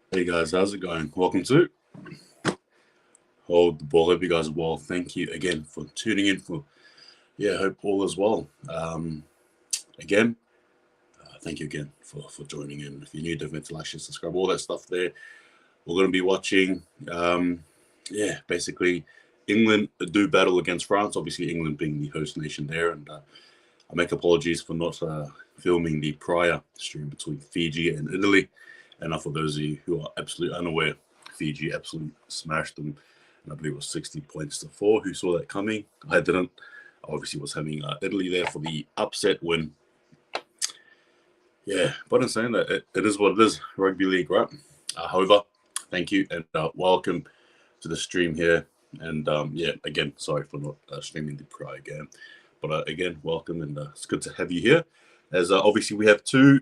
Hey guys, how's it going? Welcome to Hold the Ball. Hope you guys are well. Thank you again for tuning in. Hope all is well. Again, thank you again for joining in. If you're new, don't forget to like, share, subscribe, all that stuff there. We're going to be watching, basically England do battle against France. Obviously, England being the host nation there, and I make apologies for not filming the prior stream between Fiji and Italy. And for those of you who are absolutely unaware, Fiji absolutely smashed them. And I believe it was 60 points to 4. Who saw that coming? I didn't. I obviously was having Italy there for the upset win. Yeah, but in saying that, it is what it is. Rugby league, right? However, thank you and welcome to the stream here. And again, sorry for not streaming the prior game. But again, welcome and it's good to have you here. As obviously we have two.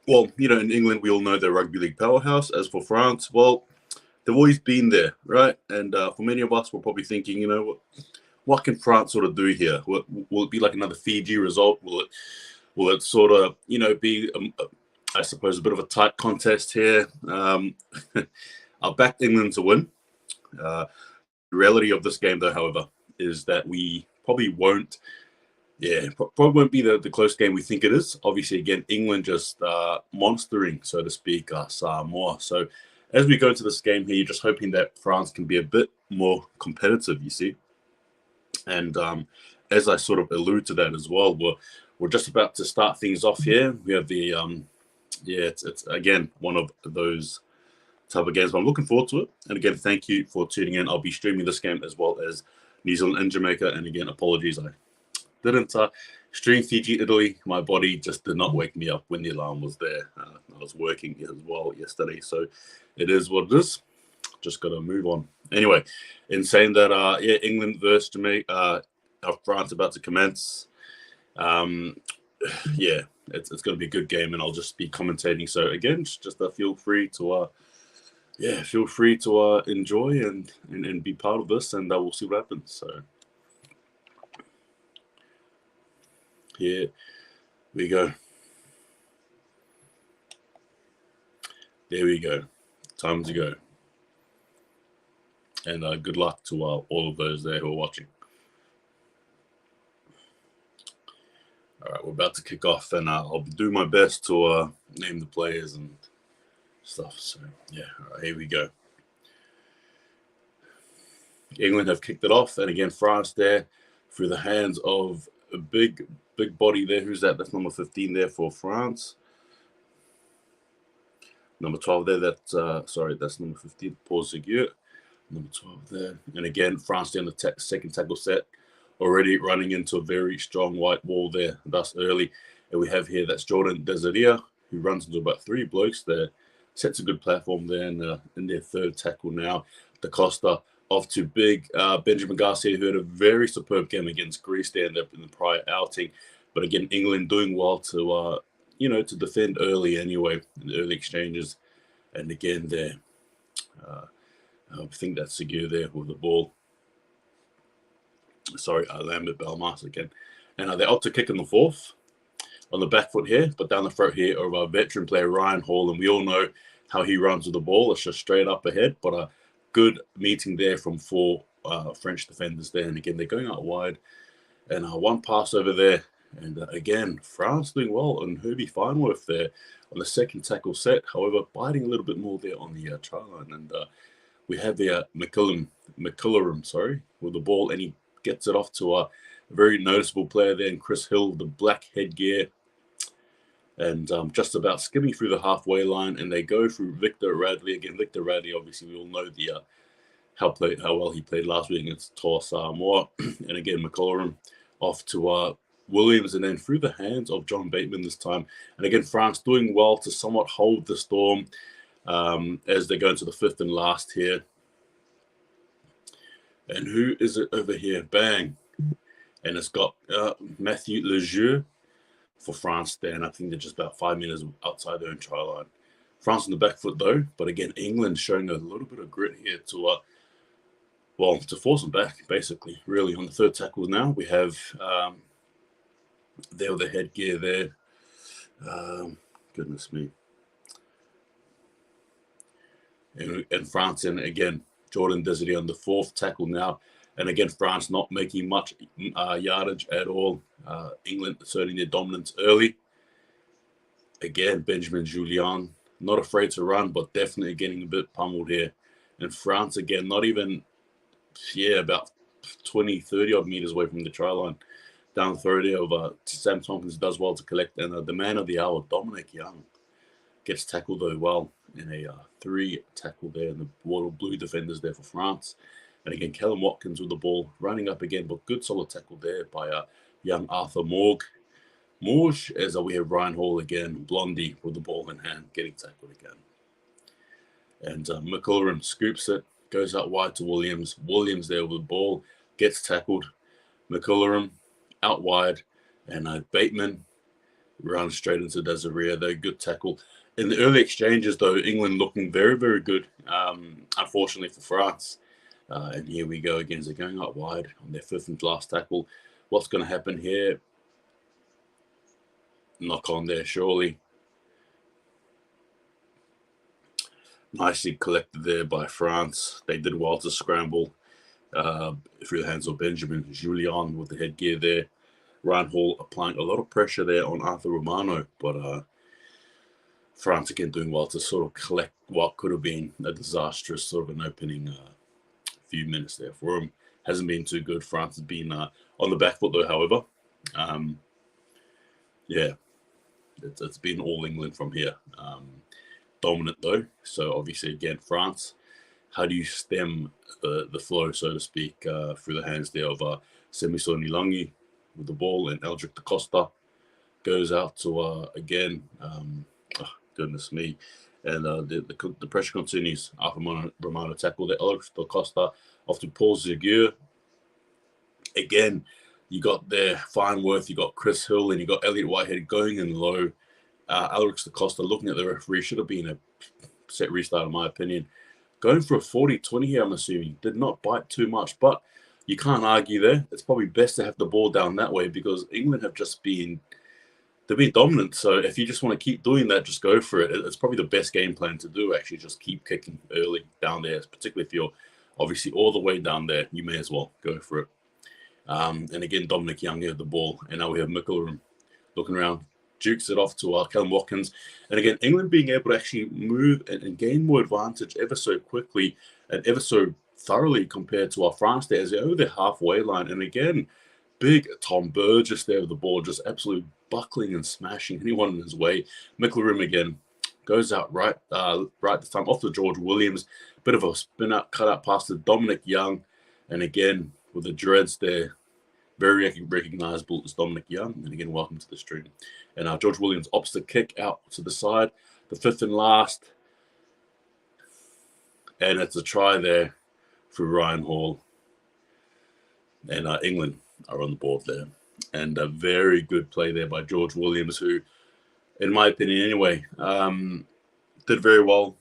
Well, in England, we all know they're rugby league powerhouse. As for France, well, they've always been there, right? And for many of us, we're probably thinking, what can France sort of do here? Will it be like another Fiji result? Will it sort of, be, I suppose, a bit of a tight contest here? I'll back England to win. The reality of this game, though, however, is that we probably won't. Yeah, probably won't be the close game we think it is. Obviously, again, England just monstering, so to speak, Samoa. So as we go into this game here, you're just hoping that France can be a bit more competitive, you see. And as I sort of allude to that as well, we're just about to start things off here. We have the, it's again, one of those type of games, but I'm looking forward to it. And again, thank you for tuning in. I'll be streaming this game as well as New Zealand and Jamaica. And again, apologies, I didn't stream Fiji, Italy. My body just did not wake me up when the alarm was there. I was working as well yesterday, so it is what it is. Just got to move on. Anyway, in saying that, England versus Jamaica, France about to commence. It's going to be a good game, and I'll just be commentating. So again, just feel free to enjoy and be part of this, and we'll see what happens. So. Here we go. There we go. Time to go. And good luck to all of those there who are watching. All right, we're about to kick off, and I'll do my best to name the players and stuff. So, yeah, all right, here we go. England have kicked it off, and again, France there through the hands of a big body there. Who's that? That's number 15 there for France. Number 12 there, that's number 15, Paul Seguier. Number 12 there. And again, France there in the second tackle set, already running into a very strong white wall there, thus early. And we have here, that's Jordan Desiree, who runs into about 3 blokes there, sets a good platform there in their third tackle now. Da Costa off to big Benjamin Garcia, who had a very superb game against Greece there in the prior outing. But again, England doing well to to defend early anyway, in the early exchanges. And again there, I think that's Seguir there with the ball. Sorry, Lambert Belmas again. And they opt to kick in the fourth on the back foot here, but down the throat here of our veteran player Ryan Hall. And we all know how he runs with the ball. It's just straight up ahead, but a good meeting there from 4 French defenders there. And again, they're going out wide. And one pass over there. And again, France doing well on Herbie Fineworth there on the second tackle set. However, biting a little bit more there on the try line. And we have the McCullum, with the ball. And he gets it off to a very noticeable player there in Chris Hill, the black headgear. And just about skimming through the halfway line. And they go through Victor Radley. Again, Victor Radley, obviously, we all know the how well he played last week against Samoa. And again, McCullum off to Williams, and then through the hands of John Bateman this time. And again, France doing well to somewhat hold the storm as they go into the fifth and last here. And who is it over here? Bang. And it's got Matthew Lejeune for France there. And I think they're just about 5 meters outside their own try line. France on the back foot, though. But again, England showing a little bit of grit here to force them back, basically. Really, on the third tackle now, we have there with the headgear there. Goodness me. and France. And again, Jordan Desiree on the 4th tackle now. And again, France not making much yardage at all. England asserting their dominance early. Again, Benjamin Julien, not afraid to run, but definitely getting a bit pummeled here. And France, again, not even, about 20, 30 odd meters away from the try line. Down the throw there of Sam Tompkins does well to collect. And the man of the hour, Dominic Young, gets tackled though well in a 3 tackle there. And the water blue defenders there for France. And again, Callum Watkins with the ball, running up again, but good solid tackle there by young Arthur Morge, as we have Ryan Hall again, Blondie with the ball in hand, getting tackled again. And McCullum scoops it, goes out wide to Williams. Williams there with the ball, gets tackled. McCullum out wide, and Bateman runs straight into Desiree. Though good tackle. In the early exchanges, though, England looking very, very good, unfortunately for France. And here we go again. They're going out wide on their 5th and last tackle. What's going to happen here? Knock on there, surely. Nicely collected there by France. They did well to scramble through the hands of Benjamin Julien with the headgear there. Ryan Hall applying a lot of pressure there on Arthur Romano, but France again doing well to sort of collect what could have been a disastrous sort of an opening few minutes there for him. Hasn't been too good. France has been on the back foot though, however. It's been all England from here. Dominant though. So obviously again, France, how do you stem the flow, so to speak, through the hands there of Semisoni Langi with the ball, and Eldrick da Costa goes out to again, goodness me. And the pressure continues. Arthur Romano tackle there. Eldrick da Costa off to Paul Zegur. Again, you got there Fineworth, you got Chris Hill, and you got Elliot Whitehead going in low. Alex da Costa looking at the referee, should have been a set restart in my opinion. Going for a 40-20 here, I'm assuming. Did not bite too much, but you can't argue there. It's probably best to have the ball down that way because England have just been, they've been dominant. So if you just want to keep doing that, just go for it. It's probably the best game plan to do, actually. Just keep kicking early down there, particularly if you're obviously all the way down there. You may as well go for it. And again, Dominic Young here with the ball. And now we have McCullum looking around, jukes it off to Callum Watkins. And again, England being able to actually move and gain more advantage ever so quickly and ever so thoroughly compared to our France there as they're over the halfway line. And again, big Tom Burgess there with the ball, just absolutely buckling and smashing anyone in his way. McCullum again goes out right this time off to George Williams. Bit of a spin out, cut out pass to Dominic Young. And again, with the dreads there, very recognizable as Dominic Young. And again, welcome to the stream. And George Williams opts the kick out to the side, the 5th and last. And it's a try there for Ryan Hall. And England are on the board there. And a very good play there by George Williams, who, in my opinion anyway, did very well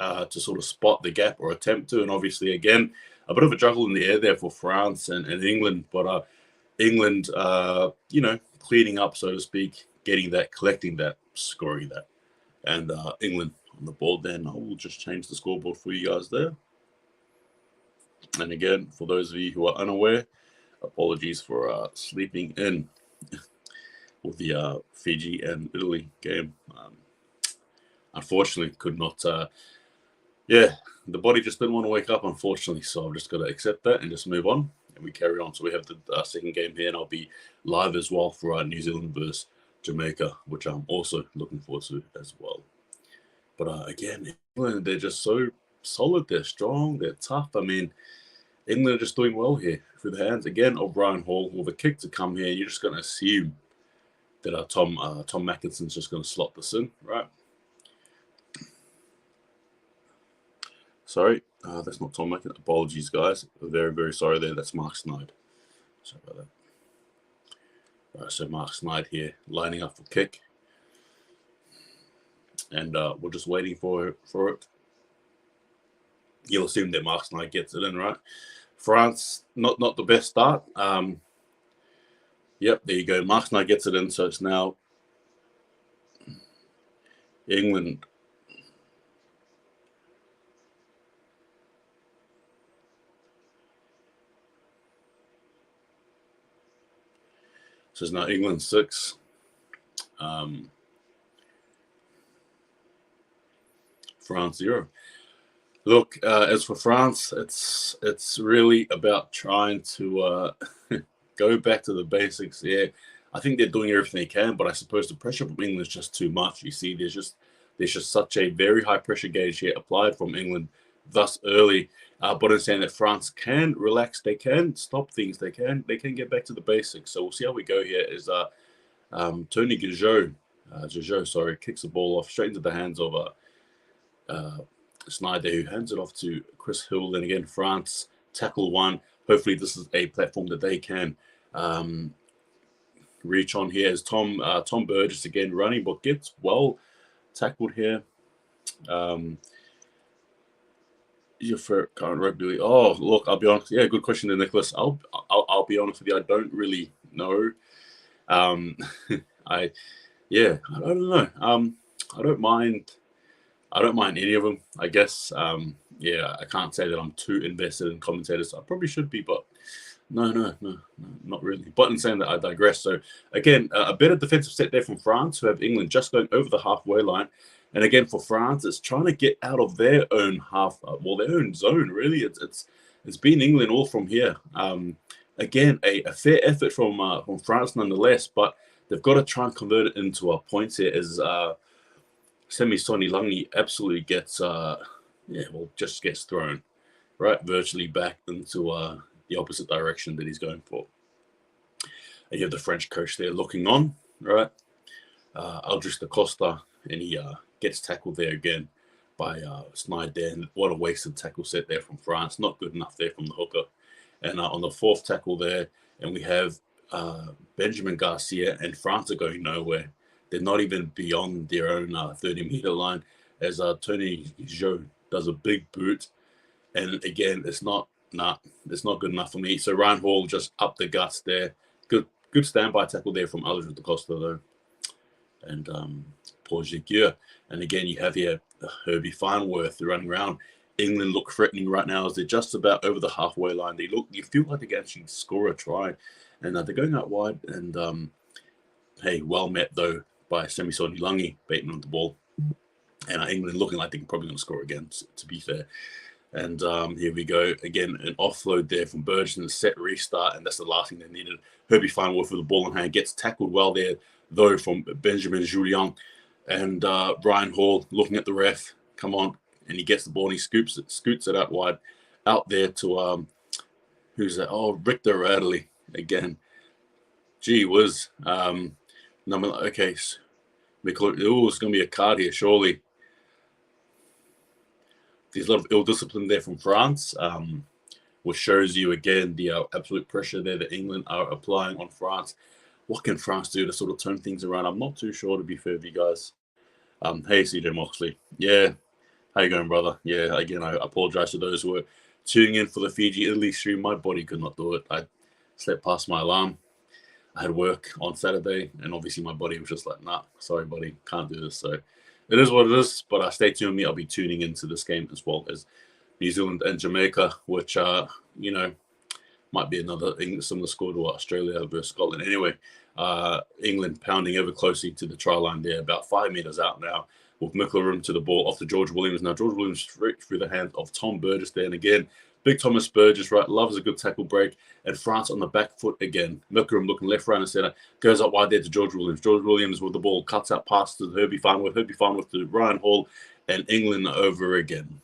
to sort of spot the gap or attempt to. And obviously, again, a bit of a juggle in the air there for France and England. But England, cleaning up, so to speak, getting that, collecting that, scoring that. And England on the board there. And I will just change the scoreboard for you guys there. And again, for those of you who are unaware, apologies for sleeping in with the Fiji and Italy game. Unfortunately, could not. The body just didn't want to wake up, unfortunately. So I've just got to accept that and just move on. And we carry on. So we have the second game here, and I'll be live as well for New Zealand versus Jamaica, which I'm also looking forward to as well. But again, England, they're just so solid. They're strong. They're tough. I mean, England are just doing well here through the hands again of Brian Hall with a kick to come here. You're just going to assume that Tom Mackinson's just going to slot this in, right? Sorry, that's not Tom Mackinson. Apologies, guys. Very, very sorry there. That's Mark Snide. Sorry about that. All right, so Mark Snide here lining up for kick. And we're just waiting for it. You'll assume that Mark Snide gets it in, right? France, not the best start. Yep, there you go. Mark Snide gets it in, so it's now England So it's now England 6. France 0. Look, as for France, it's really about trying to go back to the basics. Yeah, I think they're doing everything they can, but I suppose the pressure from England is just too much. You see, there's just such a very high pressure gauge here applied from England thus early. But I'm saying that France can relax, they can stop things, they can get back to the basics. So we'll see how we go here. Is Tony Gijot, kicks the ball off straight into the hands of Snyder, who hands it off to Chris Hill. Then again, France tackle one. Hopefully, this is a platform that they can reach on here. As Tom Burgess again running, but gets well tackled here. Your favorite current rugby league? Oh, look, I'll be honest. Yeah, good question there, Nicholas. I'll be honest with you. I don't really know. I don't know. I don't mind. I don't mind any of them, I guess. I can't say that I'm too invested in commentators. I probably should be, but no, not really. But in saying that, I digress. So again, a better defensive set there from France, who have England just going over the halfway line. And again, for France, it's trying to get out of their own their own zone. Really, it's been England all from here. Again, a fair effort from France nonetheless, but they've got to try and convert it into a point here. As Semi-Soni Langi absolutely gets just gets thrown right virtually back into the opposite direction that he's going for. And you have the French coach there looking on, right? Aldrich da Costa, and he gets tackled there again by Snyder. And what a wasted tackle set there from France. Not good enough there from the hooker. And on the fourth tackle there, and we have Benjamin Garcia, and France are going nowhere. They're not even beyond their own 30-meter line, as Tony Gijot does a big boot. And again, it's not good enough for me. So Ryan Hall just up the guts there. Good standby tackle there from Aldrich da Costa, though. And Paul Giguère. And again, you have here Herbie Farnworth running around. England look threatening right now as they're just about over the halfway line. You feel like they can actually score a try. And they're going out wide. And well met, though, by Semi-Soni Langi, baiting on the ball. And England looking like they're probably going to score again, to be fair. And here we go. Again, an offload there from Burgess and a set restart. And that's the last thing they needed. Herbie Farnworth with the ball in hand. Gets tackled well there, though, from Benjamin Julien. And Ryan Hall looking at the ref. Come on. And he gets the ball and he scoots it out wide. Out there to, who's that? Oh, Richter Radley again. Gee whiz. Okay. It's going to be a card here, surely. There's a lot of ill discipline there from France, which shows you again the absolute pressure there that England are applying on France. What can France do to sort of turn things around? I'm not too sure, to be fair with you guys. Hey, CJ Moxley. Yeah. How you going, brother? Yeah, again, I apologize to those who were tuning in for the Fiji-Italy stream. My body could not do it. I slept past my alarm. I had work on Saturday, and obviously my body was just like, nah, sorry, buddy, can't do this. So it is what it is, but stay tuned with me. I'll be tuning into this game as well as New Zealand and Jamaica, which, might be another similar score to Australia versus Scotland. Anyway, England pounding ever closely to the try line there, about 5 meters out now, with McLaren to the ball off to George Williams. Now, George Williams straight through the hands of Tom Burgess there. And again, big Thomas Burgess, right, loves a good tackle break. And France on the back foot again. McLaren looking left, right, and center. Goes up wide there to George Williams. George Williams with the ball, cuts out pass to Herbie Farnworth. Herbie Farnworth to Ryan Hall. And England over again.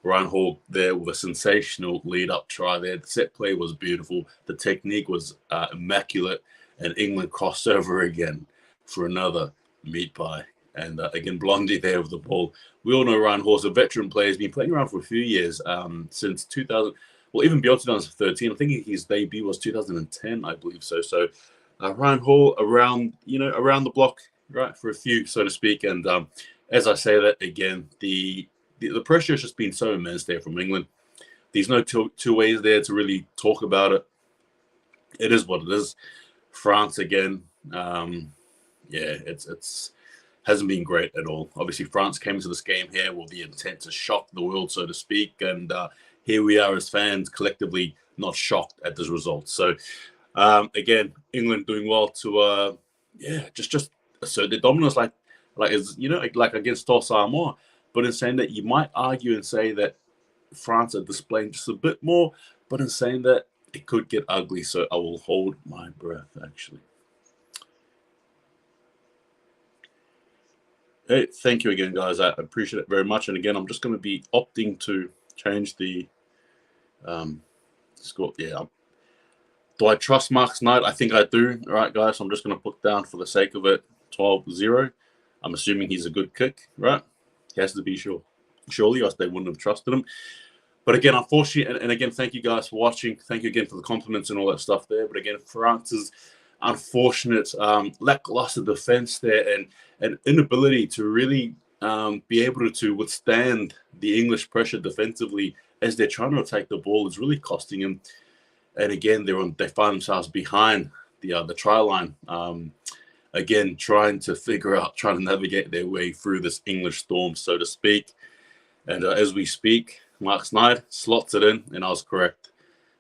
Ryan Hall there with a sensational lead-up try there. The set play was beautiful. The technique was immaculate. And England crossed over again for another meat pie. And again, Blondie there with the ball. We all know Ryan Hall's a veteran player. He's been playing around for a few years, since 2000. Well, even beyond 2013. I think his debut was 2010, I believe so. So Ryan Hall around the block, right, for a few, so to speak. And as I say that again, the pressure has just been so immense there from England. There's no two ways there to really talk about it. It is what it is. France again. It's hasn't been great at all. Obviously, France came into this game here with the intent to shock the world, so to speak. And here we are as fans collectively not shocked at this result. So Again, England doing well to just assert their dominance, like as like against Samoa. But in saying that, you might argue and say that France are displaying just a bit more, but in saying that, it could get ugly. So I will hold my breath, actually. Hey, thank you again, guys. I appreciate it very much. And again, I'm just going to be opting to change the score. Yeah. Do I trust Mark Knight? I think I do. All right, guys. So I'm just going to put down, for the sake of it, 12-0. I'm assuming he's a good kick, right? He has to be sure. Surely, else they wouldn't have trusted him. But again, unfortunately, and again, thank you guys for watching. Thank you again for the compliments and all that stuff there. But again, France's unfortunate lackluster defense there and inability to really be able to withstand the English pressure defensively as they're trying to attack the ball is really costing them. And again, they find themselves behind the try line. Again, trying to navigate their way through this English storm, so to speak. And as we speak, Mark Snyder slots it in, and I was correct.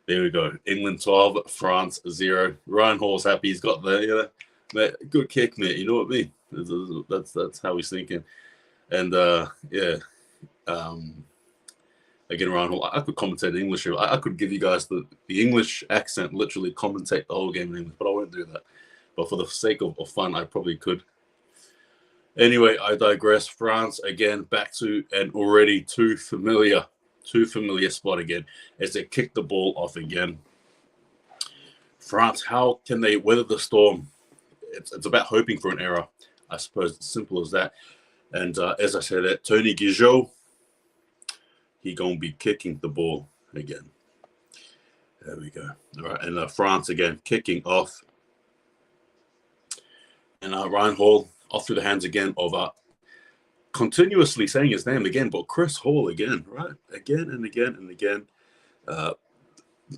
There we go. England 12, France 0. Ryan Hall's happy he's got that good kick, mate. You know what I mean? That's how he's thinking. And again, Ryan Hall, I could commentate in English. I could give you guys the English accent, literally commentate the whole game in English, but I won't do that. But for the sake of fun, I probably could. Anyway, I digress. France again back to an already too familiar spot again as they kick the ball off again. France, how can they weather the storm? It's about hoping for an error, I suppose. It's simple as that. And as I said, that Tony Guigeot, he gonna be kicking the ball again. There we go. All right, and France again kicking off, and Ryan Hall off through the hands again of continuously saying his name again, but Chris Hall again, right? Again and again and again.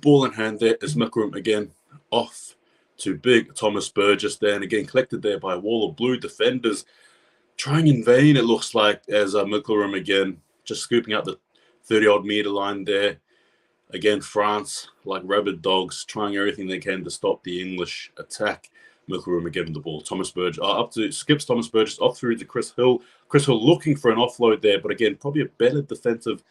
Ball in hand there is Mickerum again, off to big Thomas Burgess there, and again collected there by a wall of blue defenders, trying in vain, it looks like, as Mickerum again, just scooping out the 30-odd meter line there. Again, France, like rabid dogs, trying everything they can to stop the English attack. Mickerum giving the ball. Thomas Burgess skips Thomas Burgess off through to Chris Hill. Chris Hill looking for an offload there, but again, probably a better defensive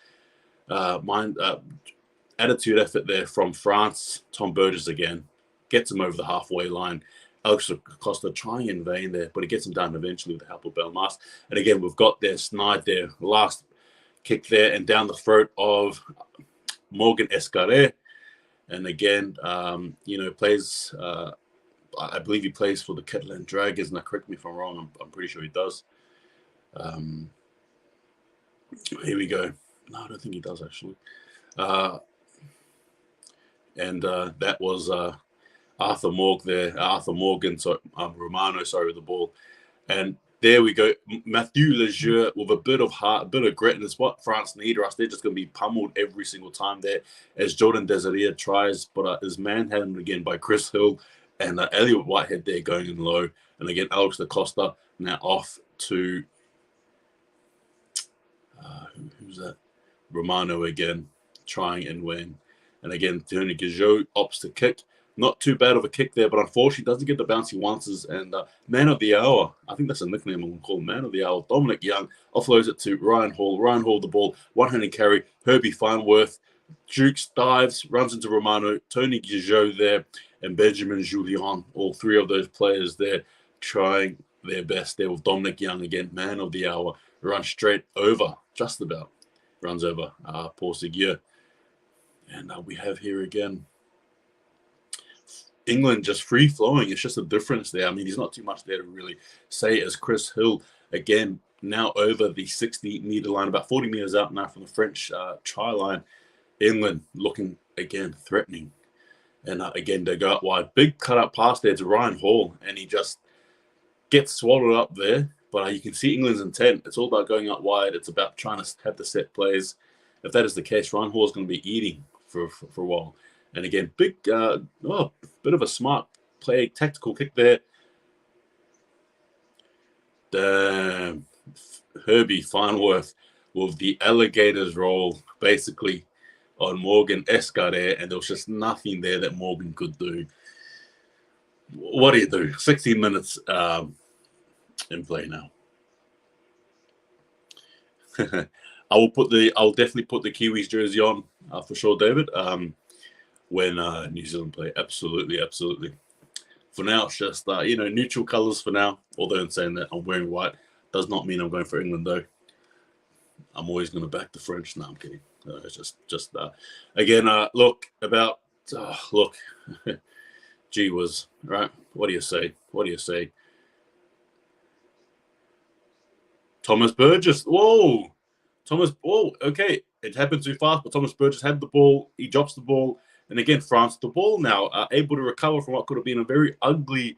attitude effort there from France. Tom Burgess again gets him over the halfway line. Alex Costa trying in vain there, but he gets him down eventually with the help of Belmas. And again, we've got their snide there, last kick there, and down the throat of Morgan Escaré. And again, plays. I believe he plays for the Catalan Dragons. Now, correct me if I'm wrong. I'm pretty sure he does. Here we go. No, I don't think he does, actually. That was Arthur Morgan, Romano, with the ball. And there we go. Mathieu Lejeune with a bit of heart, a bit of grit, and it's what France need, or else they're just going to be pummeled every single time there as Jordan Desiree tries, but is manhandled again by Chris Hill. And Elliot Whitehead there going in low. And again, Alex Costa now off to who's that? Romano again, trying and win. And again, Tony Guigeot opts to kick. Not too bad of a kick there, but unfortunately doesn't get the bounce he wants. And man of the hour, I think that's a nickname I'm going to call him, man of the hour, Dominic Young, offloads it to Ryan Hall. Ryan Hall the ball, one-handed carry. Herbie Farnworth, Jukes dives, runs into Romano. Tony Guigeot there, and Benjamin Julien, all three of those players there trying their best there with Dominic Young again, man of the hour, runs straight over, just about, runs over Paul Seguier. And we have here again, England just free-flowing. It's just a difference there. I mean, there's not too much there to really say as Chris Hill, again, now over the 60-meter line, about 40 meters out now from the French try line. England looking, again, threatening. And again, they go out wide. Big cut-out pass there to Ryan Hall, and he just gets swallowed up there. But you can see England's intent. It's all about going out wide. It's about trying to have the set plays. If that is the case, Ryan Hall is going to be eating for a while. And again, bit of a smart play, tactical kick there. Damn. Herbie Farnworth with the alligator's roll, basically, on Morgan Escaré, and there was just nothing there that Morgan could do. what do you do? 16 minutes in play now. I'll definitely put the Kiwis jersey on for sure, David. When New Zealand play, absolutely. For now, it's just neutral colours for now. Although in saying that, I'm wearing white does not mean I'm going for England though. I'm always going to back the French. No, I'm kidding. It's just that. Again, look. Gee whiz, right? What do you say? Thomas Burgess. Whoa. Okay. It happened too fast, but Thomas Burgess had the ball. He drops the ball. And again, France the ball now, able to recover from what could have been a very ugly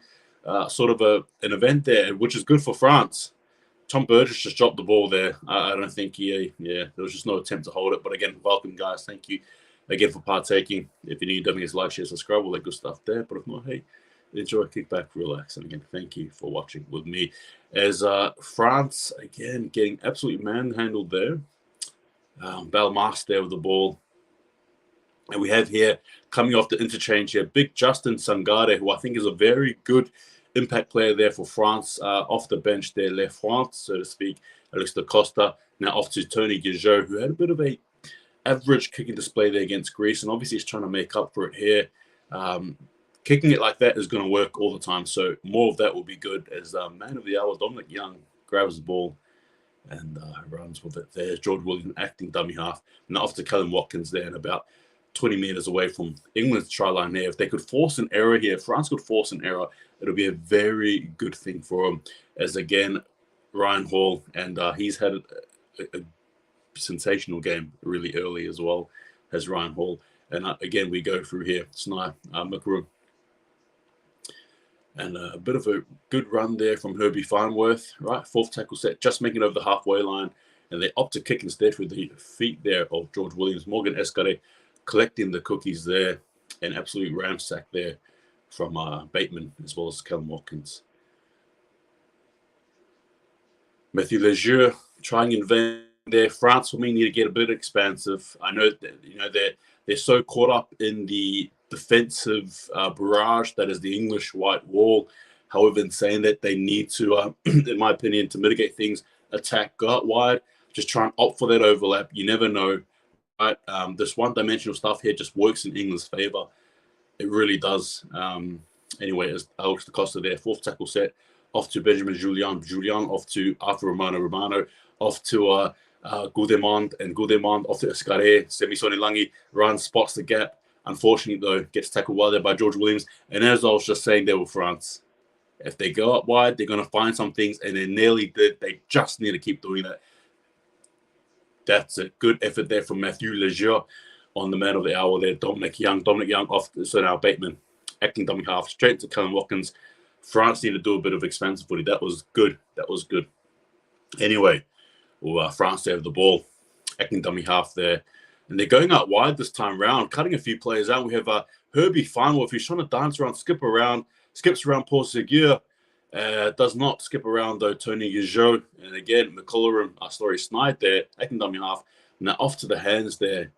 sort of an event there, which is good for France. Tom Burgess just dropped the ball there. I don't think there was just no attempt to hold it. But again, welcome, guys. Thank you again for partaking. If you need, don't forget to like, share, subscribe, all that good stuff there. But if not, hey, enjoy, kick back, relax. And again, thank you for watching with me. As France, again, getting absolutely manhandled there. Belmas there with the ball. And we have here, coming off the interchange here, big Justin Sangare, who I think is a very good impact player there for France. Off the bench there, Le France, so to speak. Alex da Costa. Now off to Tony Guigeot, who had a bit of a average kicking display there against Greece. And obviously he's trying to make up for it here. Kicking it like that is going to work all the time. So more of that will be good. As man of the hour, Dominic Young grabs the ball and runs with it. There's George Williams acting dummy half. Now off to Callum Watkins there and about 20 meters away from England's try line there. If they could force an error here, France could force an error, it'll be a very good thing for them. As again, Ryan Hall, and he's had a sensational game really early as well as Ryan Hall. And again, we go through here. Snai, McRoom. And a bit of a good run there from Herbie Farnworth, right? Fourth tackle set, just making it over the halfway line. And they opt to kick instead with the feet there of George Williams. Morgan Escare collecting the cookies there, and absolute ramsack there from Bateman as well as Callum Watkins. Matthew Lejeune trying in vain there. France for me need to get a bit expansive. I know that they're so caught up in the defensive barrage that is the English white wall. However, in saying that, they need to, in my opinion, to mitigate things, attack, go out wide, just try and opt for that overlap. You never know. Right, this one-dimensional stuff here just works in England's favour. It really does. Anyway, as Alex da Costa there, fourth tackle set, off to Benjamin Julian, off to Arthur Romano, off to Goudemond, and Goudemond off to Escare. Semisoni Langi runs, spots the gap. Unfortunately, though, gets tackled well there by George Williams. And as I was just saying there with France, if they go up wide, they're going to find some things, and they nearly did. They just need to keep doing that. That's a good effort there from Matthew Lejeune on the man of the hour there. Dominic Young off. So now Bateman acting dummy half straight to Callum Watkins. France need to do a bit of expansive footy. That was good. Anyway, France have the ball, acting dummy half there. And they're going out wide this time round, cutting a few players out. We have Herbie Farnworth, who's trying to dance around, skips around Paul Seguin. Does not skip around, though, Tony Guigeot. And again, McCullorum, Snide there, acting dummy half. Now off to the hands there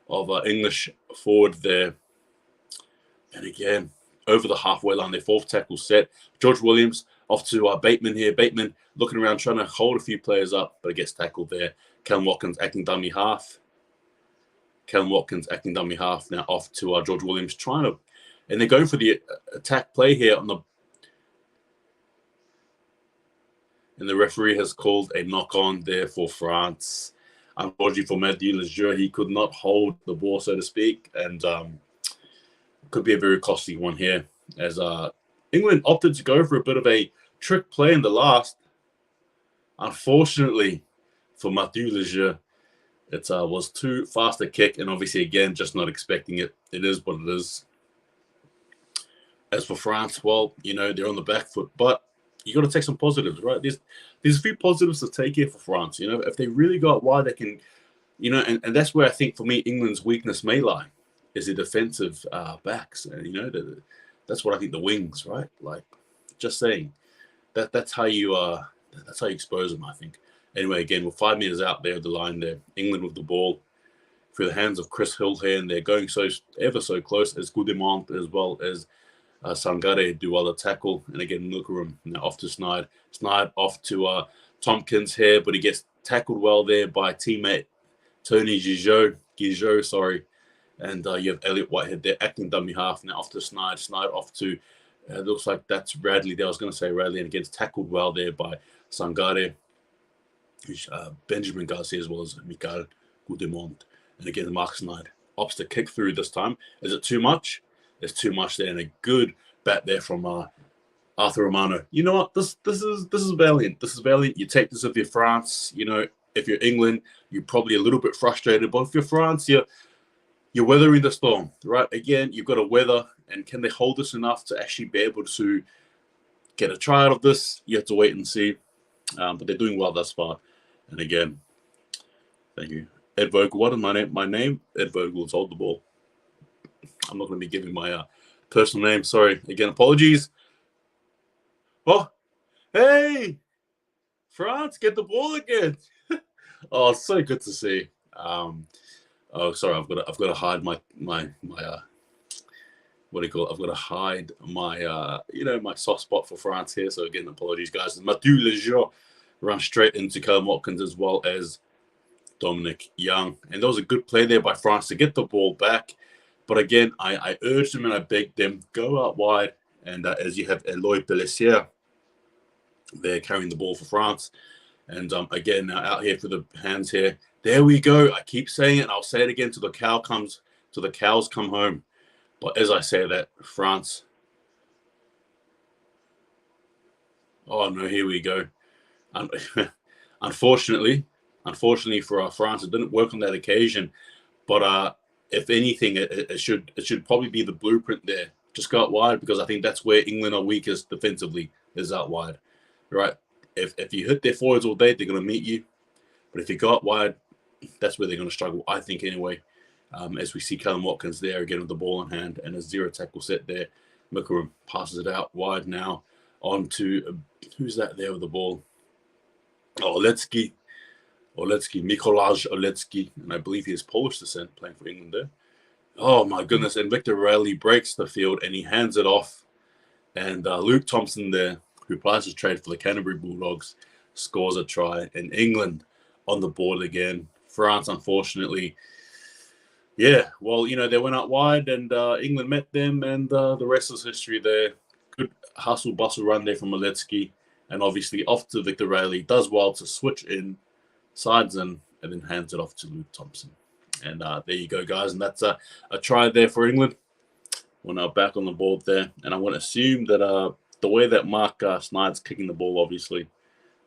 of English forward there. And again, over the halfway line, their fourth tackle set. George Williams off to Bateman here. Bateman looking around, trying to hold a few players up, but it gets tackled there. Callum Watkins acting dummy half. Now off to George Williams, and they're going for the attack play here on the. And the referee has called a knock-on there for France. Unfortunately for Mathieu Lejeune, he could not hold the ball, so to speak. And could be a very costly one here. As England opted to go for a bit of a trick play in the last. Unfortunately for Mathieu Lejeune, it was too fast a kick. And obviously, again, just not expecting it. It is what it is. As for France, well, they're on the back foot. But you got to take some positives, right? There's a few positives to take here for France. If they really go out wide, they can, and that's where I think for me England's weakness may lie, is the defensive backs. And that's what I think the wings, right? Like, just saying that's how you expose them, I think. Anyway, again, we're 5 meters out there of the line there. England with the ball through the hands of Chris Hill here, and they're going ever so close as Goudemont as well as Sangare do well the tackle, and again Milgram now off to Snide. Snide off to Tompkins here, but he gets tackled well there by teammate Tony Gigot, sorry. And you have Elliot Whitehead there acting dummy half now off to Snide. Snide off to, looks like that's Radley there. I was going to say Radley, and again tackled well there by Sangare, Benjamin Garcia as well as Mikael Goudemont. And again, Mark Snide opts to kick through this time. Is it too much? There's too much there, and a good bat there from Arthur Romano. You know what? This is valiant. This is valiant. You take this if you're France. You know, if you're England, you're probably a little bit frustrated. But if you're France, you're weathering the storm, right? Again, you've got to weather, and can they hold this enough to actually be able to get a try out of this? You have to wait and see. But they're doing well thus far. And again, thank you. Ed Vogel, what is my name? My name, Ed Vogel, has hold the ball. I'm not going to be giving my personal name. Sorry. Again, apologies. Oh, hey, France, get the ball again. Oh, it's so good to see. Oh, sorry, I've got to hide my what do you call it? I've got to hide my my soft spot for France here. So again, apologies, guys. Mathieu Lejeune ran straight into Callum Watkins as well as Dominic Young, and that was a good play there by France to get the ball back. But again, I urged them and I begged them, go out wide. And as you have Eloy Pellissier there carrying the ball for France. And again, now out here for the hands here. There we go. I keep saying it, and I'll say it again till the cows come home. But as I say that, France. Oh no, here we go. Unfortunately for France, it didn't work on that occasion. But if anything, it should probably be the blueprint there. Just go out wide, because I think that's where England are weakest defensively, is out wide, right? If you hit their forwards all day, they're going to meet you. But if you go out wide, that's where they're going to struggle, I think, anyway. As we see Callum Watkins there again with the ball in hand and a zero tackle set there. Mikarum passes it out wide now on to, who's that there with the ball? Oletsky, Mikolaj Oletsky, and I believe he is Polish descent, playing for England there. Oh my goodness, and Victor Raleigh breaks the field and he hands it off. And Luke Thompson there, who plays his trade for the Canterbury Bulldogs, scores a try. And England on the board again. France, unfortunately, yeah, well, they went out wide and England met them, and the rest is history there. Good hustle-bustle run there from Oletsky, and obviously off to Victor Raleigh. Does well to switch in, sides in, and then hands it off to Luke Thompson. And there you go, guys. And that's a try there for England. We're now back on the board there. And I'm going to assume that the way that Mark Snide's kicking the ball, obviously,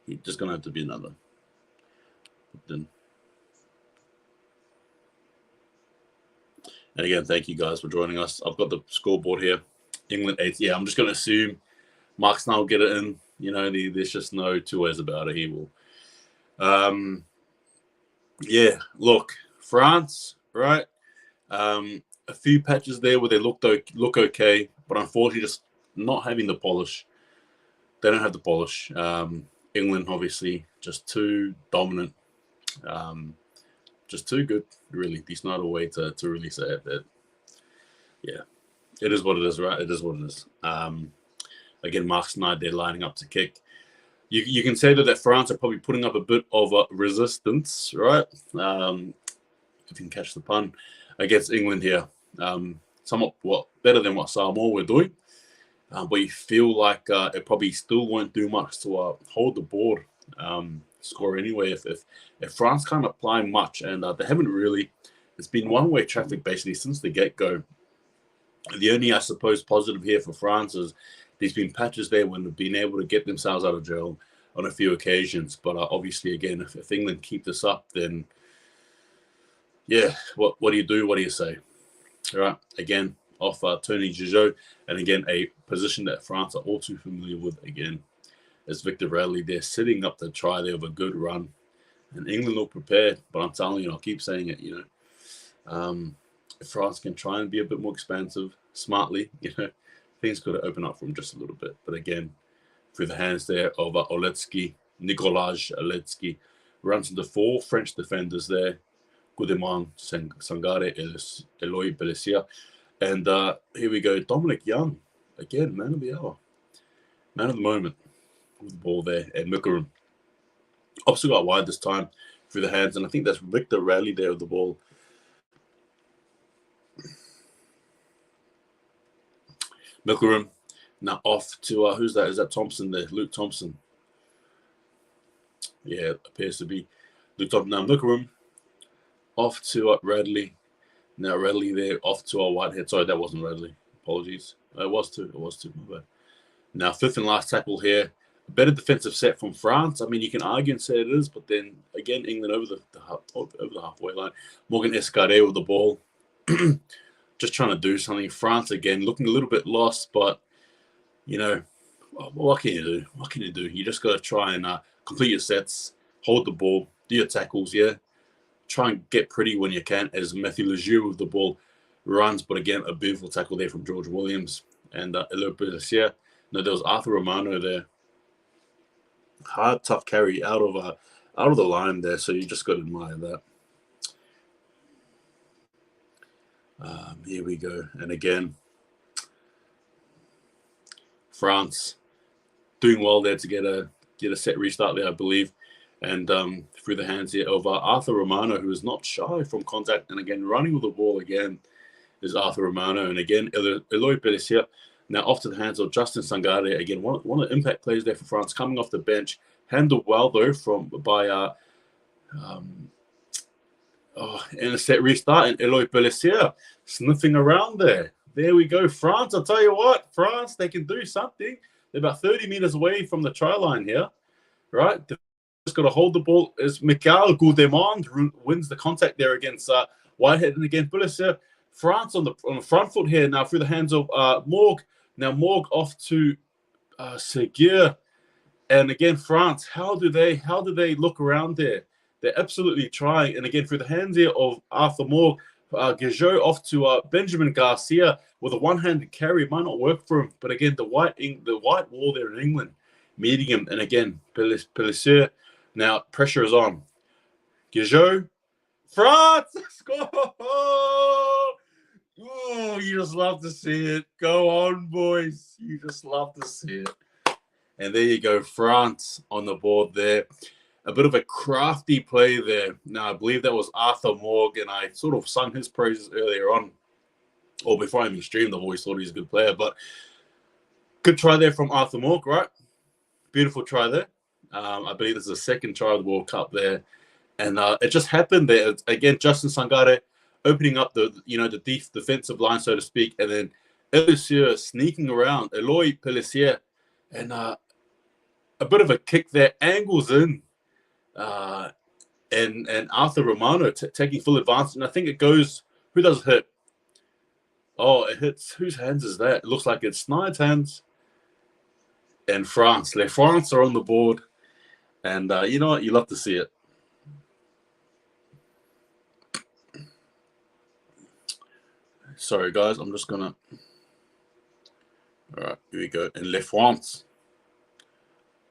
he's just going to have to be another. Then. And again, thank you guys for joining us. I've got the scoreboard here. England 8. Yeah, I'm just going to assume Mark Snide will get it in. There's just no two ways about it. He will. Yeah, look, France, right? A few patches there where they look okay, but unfortunately just not having the polish. They don't have the polish. England, obviously, just too dominant. Just too good, really. There's not a way to really say it, but yeah, it is what it is, right? It is what it is. Again, Mark Snide, they're lining up to kick. You can say that France are probably putting up a bit of a resistance, right? If you can catch the pun, against England here. Somewhat better than what Samoa were doing. But you feel like it probably still won't do much to hold the board, score anyway. If France can't apply much, and they haven't really, it's been one-way traffic basically since the get-go. The only, I suppose, positive here for France is there's been patches there when they've been able to get themselves out of jail on a few occasions. But obviously, again, if England keep this up, then yeah, what do you do? What do you say? All right, again, off Tony Gigot, and again, a position that France are all too familiar with again. As Victor Radley there sitting up the try there with a good run. And England look prepared, but I'm telling you, I'll keep saying it, if France can try and be a bit more expansive, smartly, things could open up for them just a little bit. But again, through the hands there of Oletsky, Nikolaj Oletsky, runs into 4 French defenders there, Goudemont, Sangare, Eloy Pellissier. And here we go, Dominic Young again, man of the hour. Man of the moment with the ball there. And Mikarum also got wide this time through the hands. And I think that's Victor Rally there with the ball. Mikarum now off to, who's that? Is that Thompson there? Luke Thompson. Yeah, appears to be Luke Thompson. Now Mikarum off to Radley. Now Radley there off to our Whitehead. Sorry, that wasn't Radley. Apologies. It was too. My bad. Now, fifth and last tackle here. A better defensive set from France. I mean, you can argue and say it is, but then again, England over the halfway line. Morgan Escudé with the ball, just trying to do something. France again looking a little bit lost, but you know, what can you do? What can you do? You just got to try and complete your sets, hold the ball, do your tackles. Yeah, try and get pretty when you can. As Matthew Lejeune with the ball runs, but again, a beautiful tackle there from George Williams and Elo Beressier. No, there was Arthur Romano there. Hard, tough carry out of the line there. So you just got to admire that. Here we go, and again, France doing well there to get a set restart there, I believe, and through the hands here of Arthur Romano, who is not shy from contact, and again running with the ball again is Arthur Romano, and again Eloy Pellissier. Now off to the hands of Justin Sangare. Again, one of the impact players there for France, coming off the bench. Handled well, though, by in a set restart. And Eloy Pellissier sniffing around there. There we go. France, I'll tell you what. France, they can do something. They're about 30 meters away from the try line here, right? They've just got to hold the ball as Michael Goudemond wins the contact there against Whitehead. And again, Pellissier. France on the front foot here now through the hands of Morg. Now Morg off to Seguir, and again France. How do they look around there? They're absolutely trying, and again through the hands here of Arthur Morg, Guéjot off to Benjamin Garcia with a one-handed carry. Might not work for him, but again the white wall there in England meeting him, and again Pellissier. Now pressure is on. Guéjot, France score. Oh, you just love to see it. Go on, boys. You just love to see it. And there you go, France on the board there. A bit of a crafty play there. Now, I believe that was Arthur Morg, and I sort of sung his praises earlier on, or before I even streamed, I've always thought he's a good player. But good try there from Arthur Morg, right? Beautiful try there. I believe this is the second try of the World Cup there. And it just happened there. Again, Justin Sangare opening up the deep defensive line, so to speak, and then Pellissier sneaking around, Eloy Pellissier, and a bit of a kick there, angles in, and Arthur Romano taking full advantage, and I think it goes, who does it hit? Oh, it hits, whose hands is that? It looks like it's Snide's hands, and France. Les France are on the board, and you know what, you love to see it. Sorry, guys. I'm just going to... All right, here we go. And Les France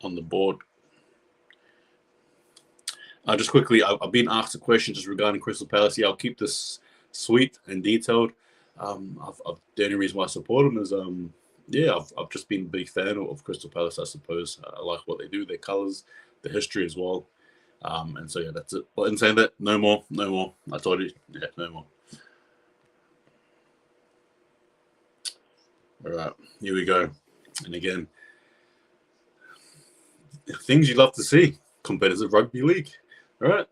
on the board. Just quickly, I've been asked a question just regarding Crystal Palace. Yeah, I'll keep this sweet and detailed. The only reason why I support them is, I've just been a big fan of Crystal Palace, I suppose. I like what they do, their colours, the history as well. And so, yeah, that's it. But in saying that, no more. I told you, yeah, no more. All right, here we go. And again, things you love to see. Competitive rugby league, right?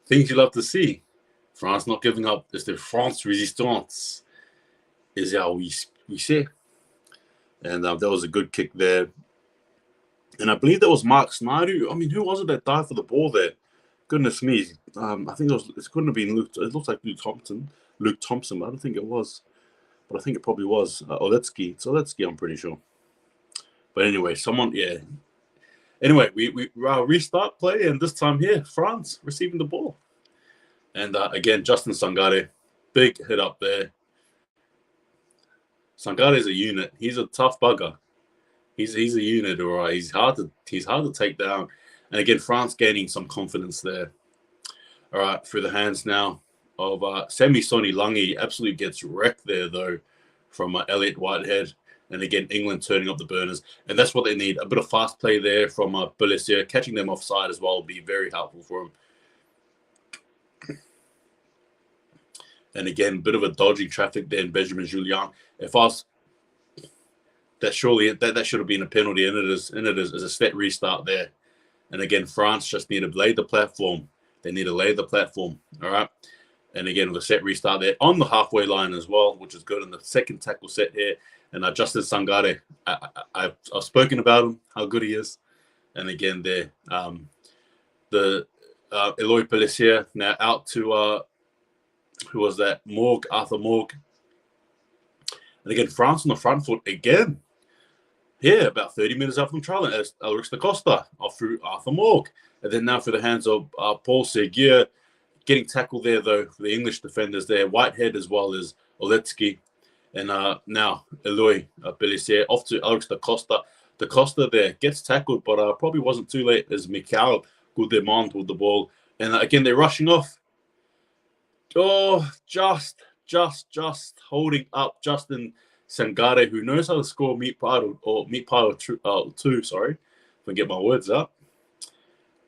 Things you love to see. France not giving up. It's the France resistance. Is how we say. And that was a good kick there. And I believe that was Mark Snyder. I mean, who was it that died for the ball there? Goodness me. I think it couldn't have been Luke. It looks like Luke Thompson, but I don't think it was. But I think it probably was Oletsky. It's Oletsky, I'm pretty sure. But anyway, yeah. Anyway, we restart play, and this time here, France receiving the ball. And again, Justin Sangare, big hit up there. Sangare is a unit. He's a tough bugger. He's a unit, all right. He's hard to take down. And again, France gaining some confidence there. All right, through the hands now of Semi Soni Langi. Absolutely gets wrecked there, though, from Elliot Whitehead. And again, England turning up the burners. And that's what they need. A bit of fast play there from Bolicia. Catching them offside as well will be very helpful for them. And again, a bit of a dodging traffic there in Benjamin Julien. If I was... That surely that should have been a penalty, and it is a set restart there. And again, France just need to lay the platform. They need to lay the platform. All right. And again, with a set restart there on the halfway line as well, which is good. And the second tackle set here. And Justin Sangare, I've spoken about him, how good he is. And again, there, the Eloy Pellissier now out to, who was that? Arthur Morgue. And again, France on the front foot again. Here, about 30 minutes out from trial, as Elrix da Costa off through Arthur Morgue. And then now for the hands of Paul Seguier. Getting tackled there, though, for the English defenders there. Whitehead as well as Oletsky. And now Eloy Pellissier off to Elrix da Costa. Da Costa there gets tackled, but probably wasn't too late as Mikhail Goudemont with the ball. And again, they're rushing off. Oh, just holding up Justin Sangare, who knows how to score meat pile 2, sorry, if I get my words up.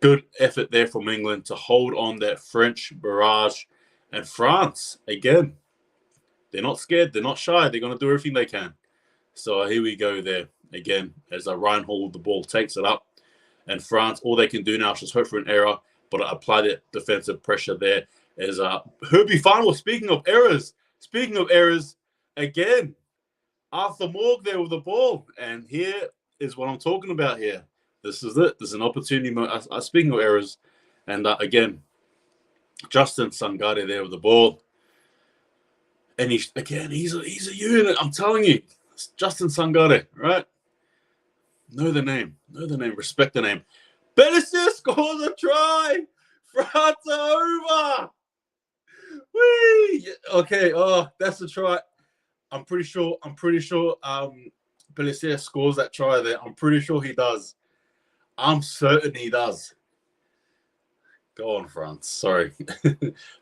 Good effort there from England to hold on that French barrage. And France, again, they're not scared. They're not shy. They're going to do everything they can. So here we go there again as Ryan Hall with the ball takes it up. And France, all they can do now is just hope for an error, but apply that defensive pressure there. As Herbie Farnwell, speaking of errors, again, Arthur Morgue there with the ball. And here is what I'm talking about here. This is it. There's an opportunity. Speaking of errors, and again, Justin Sangare there with the ball. And he's a unit. I'm telling you, it's Justin Sangare, right? Know the name. Respect the name. Pellissier scores a try. France are over. Whee! Okay. Oh, that's the try. I'm pretty sure. Pellissier scores that try there. I'm pretty sure he does. I'm certain he does. Go on, France. Sorry.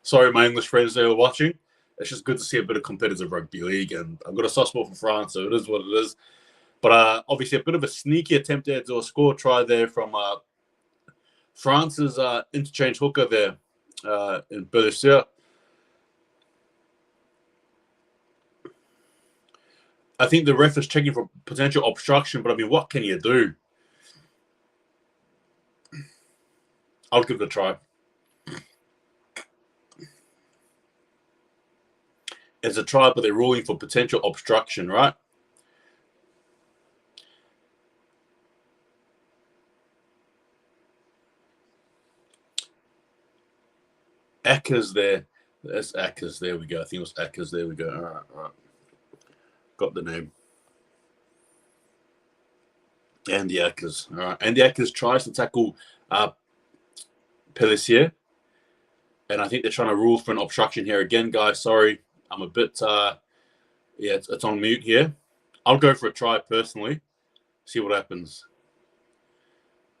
Sorry, my English friends they were watching. It's just good to see a bit of competitive rugby league. And I've got a soft spot for France, so it is what it is. But obviously a bit of a sneaky attempt there to a score try there from France's interchange hooker there in Pellissier. I think the ref is checking for potential obstruction, but I mean, what can you do? I'll give it a try. It's a try, but they're ruling for potential obstruction, right? Ackers there. That's Ackers. There we go. I think it was Ackers. There we go. All right. Got the name. Andy Ackers. All right. Andy Ackers tries to tackle Pellissier. And I think they're trying to rule for an obstruction here. Again, guys, sorry. I'm a bit, it's on mute here. I'll go for a try personally. See what happens.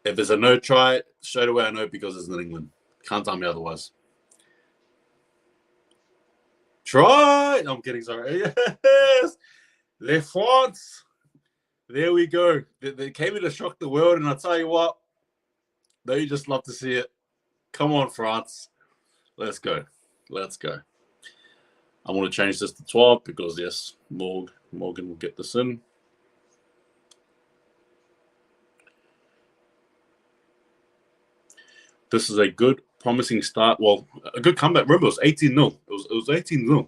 If there's a no try, straight away I know because it's in England. Can't tell me otherwise. Try! No, I'm kidding, sorry. Yes! Les France. There we go. They came in to shock the world, and I'll tell you what, they just love to see it. Come on, France. Let's go. I want to change this to 12 because, yes, Morgan will get this in. This is a good, promising start. Well, a good comeback. Remember, it was 18-0. It was 18-0.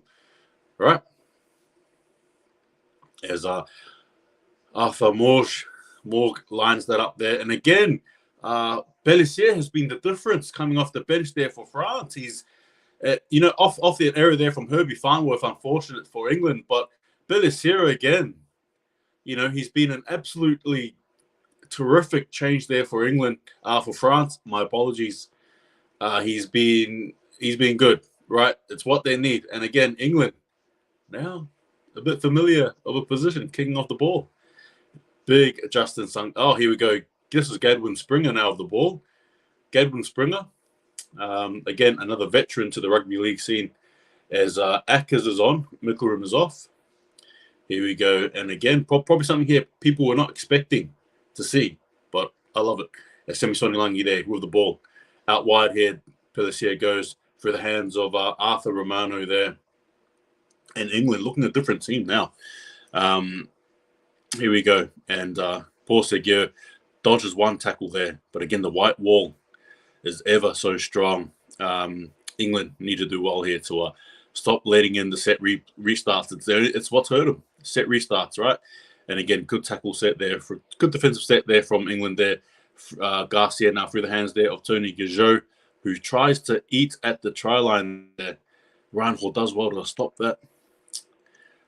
Right? As Arthur Morgue lines that up there. And again, Pellissier has been the difference coming off the bench there for France. He's, off the error there from Herbie Farnworth, unfortunate for England. But Pellissier again, he's been an absolutely terrific change there for England, for France. My apologies. He's been good, right? It's what they need. And again, England now a bit familiar of a position, kicking off the ball. Big Justin Sung. Oh, here we go. This is Gadwin Springer now of the ball. Gadwin Springer, again, another veteran to the rugby league scene. As Ackers is on, Mickleham is off. Here we go. And again, probably something here people were not expecting to see, but I love it. Semi-Soni Langi there with the ball. Out wide here, Pelissier goes through the hands of Arthur Romano there. And England looking a different team now. Here we go. And Paul Seguier dodges one tackle there. But again, the white wall is ever so strong. England need to do well here to stop letting in the set restarts. It's what's hurt them. Set restarts, right? And again, good tackle set there. Good defensive set there from England there. Garcia now through the hands there of Tony Gajot, who tries to eat at the try line there. Ryan Hall does well to stop that.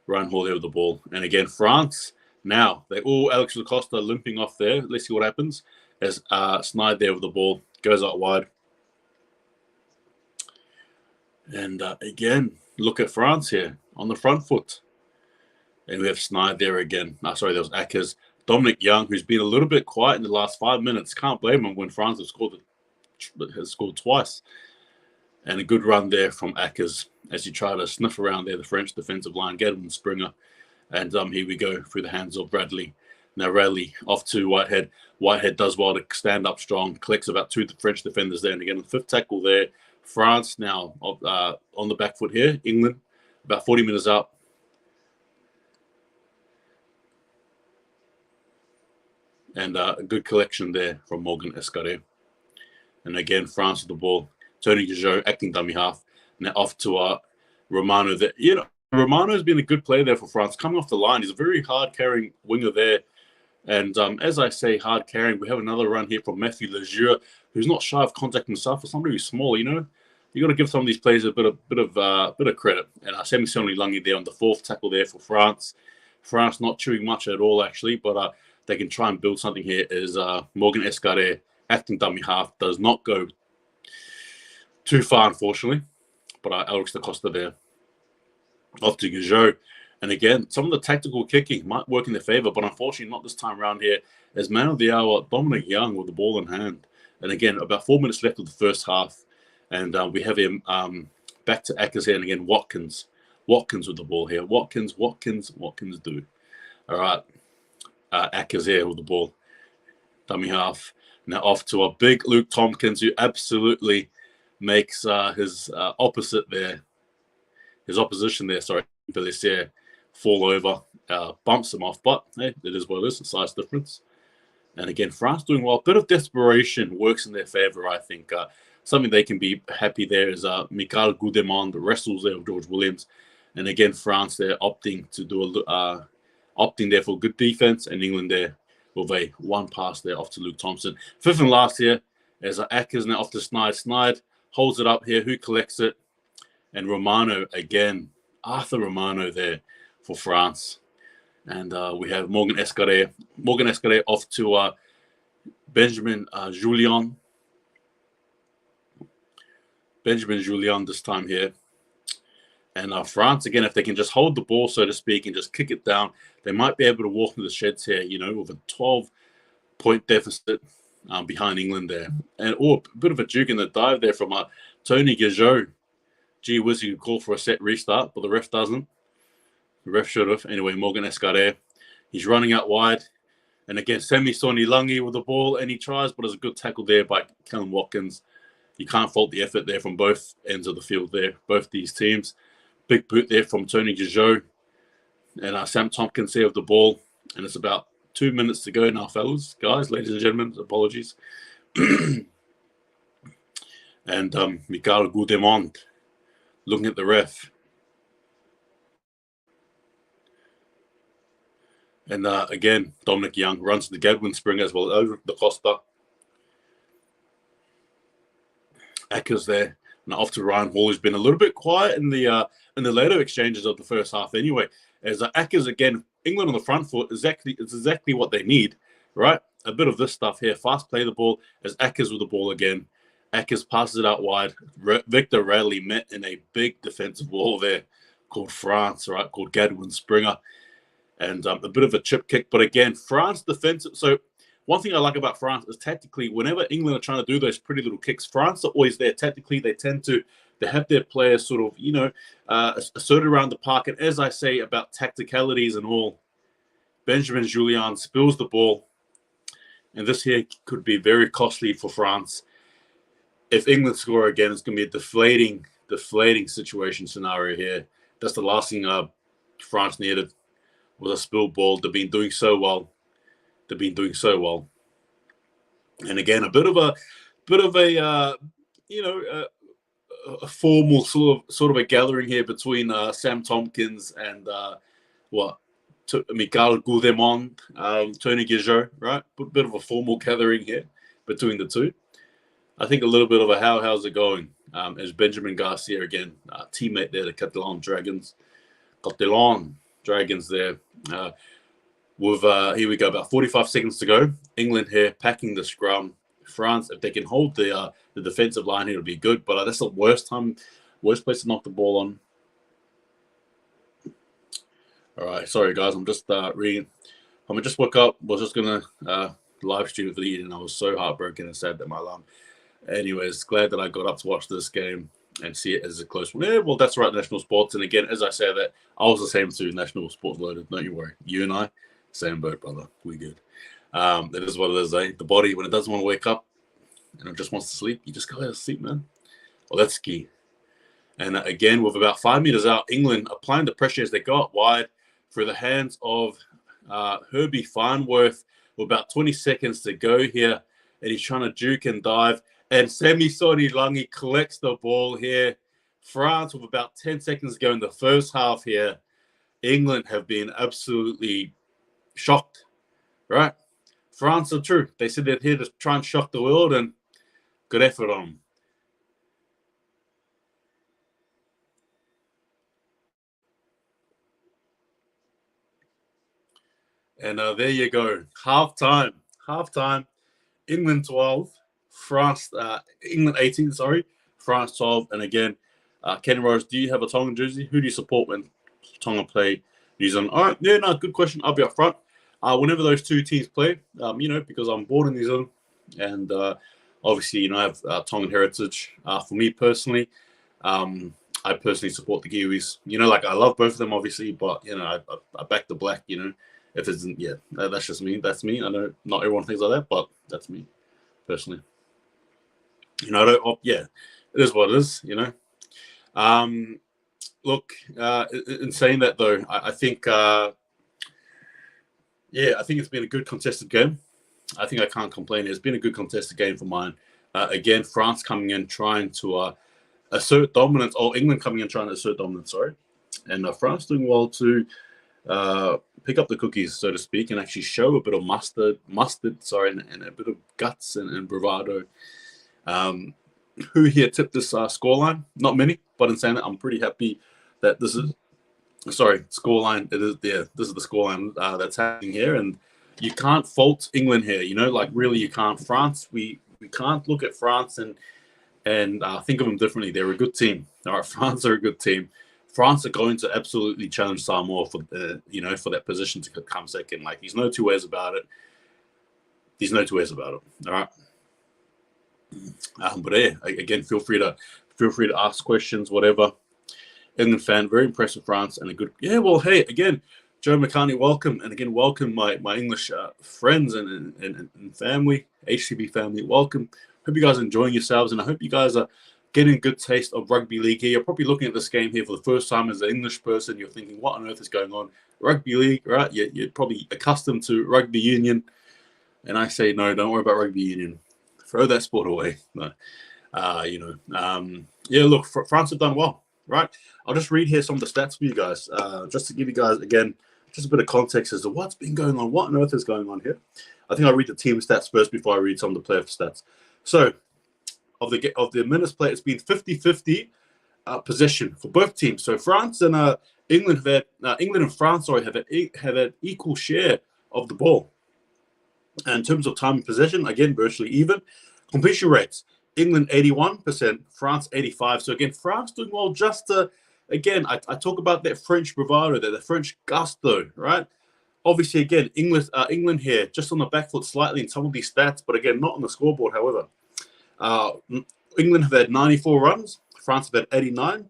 Ryan Hall there with the ball. And again, France, now, they all Alex Lacosta limping off there. Let's see what happens as Snide there with the ball. Goes out wide. And again, look at France here on the front foot. And we have Snide there again. Sorry, there was Akers. Dominic Young, who's been a little bit quiet in the last 5 minutes. Can't blame him when France has scored twice. And a good run there from Akers as he tried to sniff around there, the French defensive line, get him Springer. And here we go through the hands of Bradley. Now Bradley off to Whitehead. Whitehead does well to stand up strong, collects about 2 French defenders there. And again, the 5th tackle there. France now on the back foot here. England about 40 minutes up. And a good collection there from Morgan Escaré. And again, France with the ball. Tony Gajot acting dummy half. Now off to Romano. Romano's been a good player there for France. Coming off the line, he's a very hard-carrying winger there. And as I say, hard-carrying, we have another run here from Matthew Lejeune, who's not shy of contact himself. For somebody who's small, you got to give some of these players a bit of credit. And Semi-Soni Langi there on the 4th tackle there for France. France not chewing much at all, actually, but they can try and build something here. Is Morgan Escaré acting dummy half, does not go too far, unfortunately. But Alex Da Costa there. Off to Gajot. And again, some of the tactical kicking might work in their favor, but unfortunately not this time around here. As man of the hour, Dominic Young with the ball in hand. And again, about 4 minutes left of the first half. And we have him back to Akers here. And again, Watkins with the ball here. Watkins do. All right. Akers here with the ball. Dummy half. Now off to a big Luke Tompkins, who absolutely makes his opposite there. His opposition there, Pelissier, fall over, bumps him off. But hey, it is what it is, a size difference. And again, France doing well. A bit of desperation works in their favor, I think. Something they can be happy there is Michael Goudemond wrestles there with George Williams. And again, France there opting there for good defense, and England there with a one pass there off to Luke Thompson. 5th and last here is Akers now off to Snide. Snide holds it up here. Who collects it? And Romano again. Arthur Romano there for France. And we have Morgan Escaré. Morgan Escaré off to Benjamin Julien. Benjamin Julien this time here. And France, again, if they can just hold the ball, so to speak, and just kick it down, they might be able to walk into the sheds here, with a 12-point deficit behind England there. And a bit of a juke in the dive there from Tony Gajot. Gee whiz, you could call for a set restart, but the ref doesn't. The ref should have. Anyway, Morgan Escaré, he's running out wide. And again, Semi-Soni Langi with the ball, and he tries, but there's a good tackle there by Callum Watkins. You can't fault the effort there from both ends of the field there, both these teams. Big boot there from Tony Gajot. And Sam Tompkins here with the ball. And it's about 2 minutes to go now, fellas. Guys, ladies and gentlemen, apologies. And Michael Goudemond looking at the ref. And again, Dominic Young runs to the Gadwin Springer as well over the Costa. Akers there. Now off to Ryan Hall, who's been a little bit quiet in the later exchanges of the first half anyway. As Akers, again, England on the front foot is exactly what they need, right? A bit of this stuff here. Fast play the ball as Akers with the ball again. Akers passes it out wide. Victor Radley met in a big defensive wall there called France, right? Called Gadwin Springer. And a bit of a chip kick. But again, France defensive. So one thing I like about France is tactically, whenever England are trying to do those pretty little kicks, France are always there. Tactically, they tend to They have their players sort of, asserted around the park. And as I say about tacticalities and all, Benjamin Julian spills the ball. And this here could be very costly for France. If England score again, it's going to be a deflating situation scenario here. That's the last thing France needed, was a spilled ball. They've been doing so well. And again, a bit of a formal sort of a gathering here between Sam Tompkins and Michael Goudemont, Tony Guigeot, right? A bit of a formal gathering here between the two. I think a little bit of a how's it going? As Benjamin Garcia again, teammate there, the Catalan Dragons there. Here we go, about 45 seconds to go. England here packing the scrum. France, if they can hold the defensive line here, it'll be good. But that's the worst place to knock the ball on. All right, sorry guys, I'm just reading. I just woke up. Was just gonna live stream it for the evening. I was so heartbroken and sad that my alarm. Anyways, glad that I got up to watch this game and see it as a close one. Yeah, well, that's right, National Sports. And again, as I say that, I was the same too, National Sports Loaded. Don't you worry. You and I, same boat, brother. We good. It is what it is, eh? The body, when it doesn't want to wake up and it just wants to sleep, you just go to sleep, man. Well, that's key. And again, with about 5 meters out, England applying the pressure as they got wide through the hands of Herbie Farnworth with about 20 seconds to go here. And he's trying to juke and dive. And Semisoni Langi collects the ball here. France with about 10 seconds to go in the first half here. England have been absolutely shocked, right? France are true. They said they're here to try and shock the world, and good effort on them. And there you go. Halftime. England 12. England 18, France 12. And again, Ken Rose, do you have a Tongan jersey? Who do you support when Tonga play New Zealand? All right, yeah, no, good question. I'll be up front. Whenever those two teams play, because I'm born in New Zealand, and obviously, I have Tongan heritage. For me personally, I personally support the Kiwis. I love both of them, obviously, but I back the black. If it's that's just me. That's me. I know not everyone thinks like that, but that's me personally. It is what it is. Look, in saying that though, I think. I think it's been a good contested game. I think I can't complain. It's been a good contested game for mine. Again, France coming in trying to assert dominance, or England coming in trying to assert dominance, and France doing well to pick up the cookies, so to speak, and actually show a bit of mustard, and a bit of guts and bravado. Who here tipped this scoreline? Not many, but in saying that, I'm pretty happy that this is. Scoreline. It is this is the scoreline that's happening here, and you can't fault England here. Really, you can't. France, we can't look at France and think of them differently. They're a good team. All right, France are a good team. France are going to absolutely challenge Samoa for for that position to come second. There's no two ways about it. All right. But yeah, again, feel free to ask questions, whatever. England fan, very impressed with France, and a good. Yeah, well, hey, again, Joe McCartney, welcome, and again, welcome my English friends and family, HCB family, welcome. Hope you guys are enjoying yourselves, and I hope you guys are getting a good taste of rugby league here. You're probably looking at this game here for the first time as an English person. You're thinking, what on earth is going on? Rugby league, right? You're probably accustomed to rugby union, and I say no, don't worry about rugby union. Throw that sport away. But, look, France have done well. Right, I'll just read here some of the stats for you guys, just to give you guys again just a bit of context as to what's been going on, what on earth is going on here. I think I'll read the team stats first before I read some of the player stats. So, of the minutes played, it's been 50-50 possession for both teams. So France and England and France have had equal share of the ball. And in terms of time and possession, again virtually even. Completion rates. England 81%, France 85%. So again, France doing well. I talk about that French bravado, the French gusto, right? Obviously, again, England here just on the back foot slightly in some of these stats, but again, not on the scoreboard. However, England have had 94 runs, France have had 89.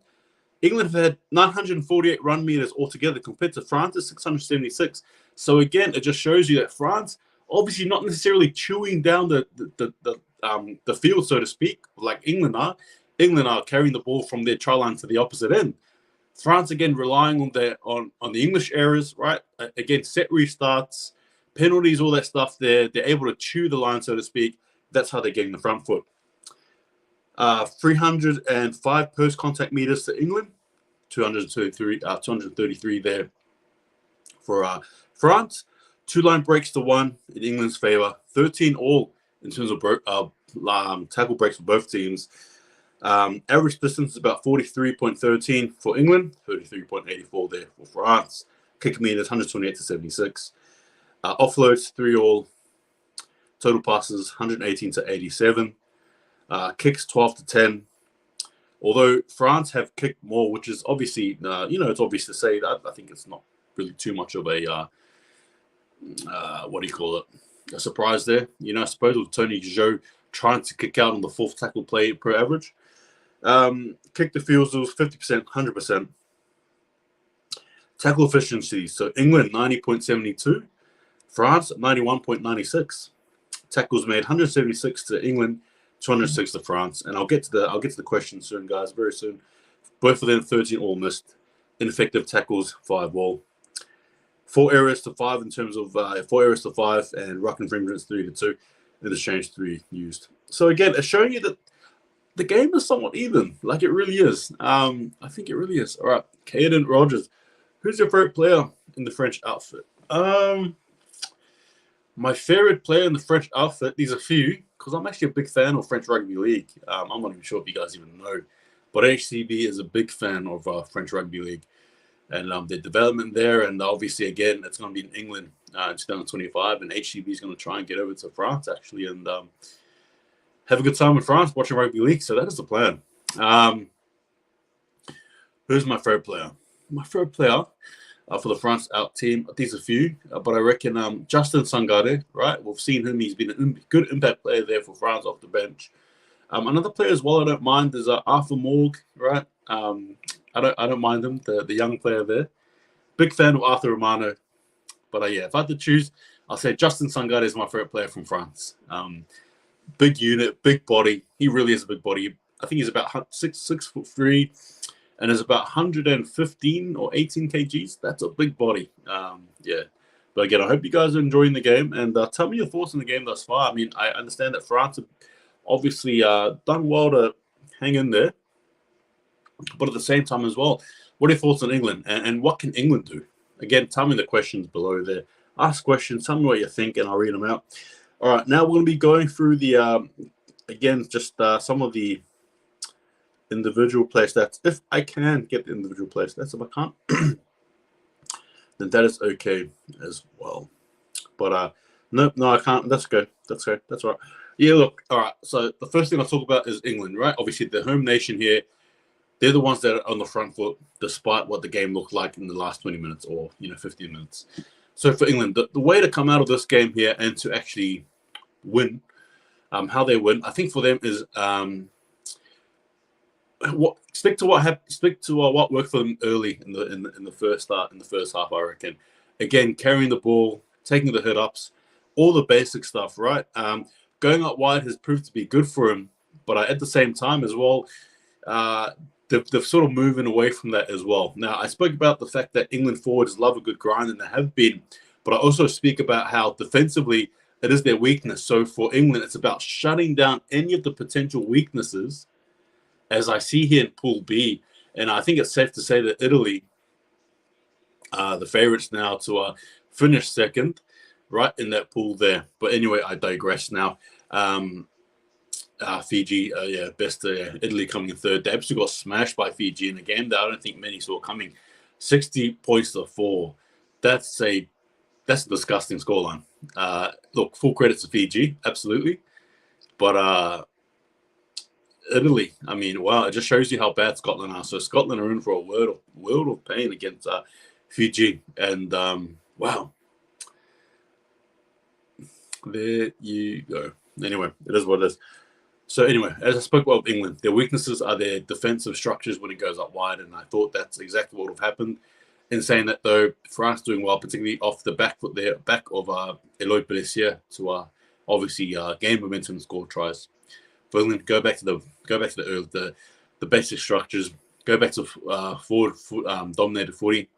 England have had 948 run meters altogether compared to France's 676. So again, it just shows you that France, obviously not necessarily chewing down the field, so to speak, like England are. England are carrying the ball from their try line to the opposite end. France again relying on the English errors, right? Again, set restarts, penalties, all that stuff. They're able to chew the line, so to speak. That's how they're getting the front foot. 305 post contact meters to England, 233 there for France. 2 line breaks to 1 in England's favor. 13 all in terms of tackle breaks for both teams. Average distance is about 43.13 for England, 33.84 there for France. Kick meters 128 to 76. Offloads 3 all. Total passes 118 to 87. Kicks 12 to 10. Although France have kicked more, which is obviously, it's obvious to say that. I think it's not really too much of a, a surprise there. I suppose with Tony Joe trying to kick out on the 4th tackle play per average. Kick defusals 50%, 100%. Tackle efficiency. So England 90.72, France 91.96. Tackles made 176 to England, 206 to France, and I'll get to the question soon, guys. Very soon. Both of them 13 all missed. Ineffective tackles 5 all. 4 errors to 5 in terms of 4 errors to 5, and ruck infringements 3 to 2. Interchange 3 used. So again, it's showing you that the game is somewhat even, like it really is. I think it really is. All right, Caden Rogers, who's your favorite player in the French outfit? My favorite player in the French outfit, there's a few, because I'm actually a big fan of French Rugby League. I'm not even sure if you guys even know, but HCB is a big fan of French Rugby League and the development there. And obviously, again, it's going to be in England in 2025, and HCB is going to try and get over to France, actually, and have a good time in France watching Rugby League. So that is the plan. Who's my favorite player? My favorite player for the France out team, there's a few, but I reckon Justin Sangare, right? We've seen him. He's been a good impact player there for France off the bench. Another player as well I don't mind is Arthur Morg, right? I don't mind him, the young player there. Big fan of Arthur Romano. But if I had to choose, I'll say Justin Sangare is my favorite player from France. Big unit, big body. He really is a big body. I think he's about 6'3", and is about 115 or 18 kgs. That's a big body. But again, I hope you guys are enjoying the game, and tell me your thoughts on the game thus far. I mean, I understand that France have obviously done well to hang in there, but at the same time as well, what are your thoughts on England, and what can England do? Again, tell me the questions below there. Ask questions, tell me what you think, and I'll read them out. All right, now we're going to be going through the, some of the individual play stats. If I can get the individual play stats, if I can't, then that is okay as well. But no, I can't. That's good. That's all right. Yeah, look, all right. So the first thing I'll talk about is England, right? Obviously, the home nation here. They're the ones that are on the front foot, despite what the game looked like in the last 20 minutes or 15 minutes. So for England, the way to come out of this game here and to actually win, how they win, I think for them is stick to what worked for them early in the first half. I reckon, again, carrying the ball, taking the hit ups, all the basic stuff, right? Going up wide has proved to be good for him, but at the same time as well, they've sort of moving away from that as well. Now, I spoke about the fact that England forwards love a good grind, and they have been, but I also speak about how defensively it is their weakness. So for England, it's about shutting down any of the potential weaknesses, as I see here in Pool B. And I think it's safe to say that Italy, the favourites now to finish second, right, in that pool there. But anyway, I digress now. Fiji, best Italy coming in third. They absolutely got smashed by Fiji in a game that I don't think many saw coming. 60 points to 4. That's a disgusting scoreline. Look, full credit to Fiji, absolutely. But Italy, I mean, wow, it just shows you how bad Scotland are. So Scotland are in for a world of pain against Fiji. And wow. There you go. Anyway, it is what it is. So anyway, as I spoke about England, their weaknesses are their defensive structures when it goes up wide, and I thought that's exactly what would have happened. In saying that, though, France doing well, particularly off the back foot there, back of Eloy Pellissier to obviously gain momentum and score tries. For England, go back to the basic structures, go back to forward dominated footy.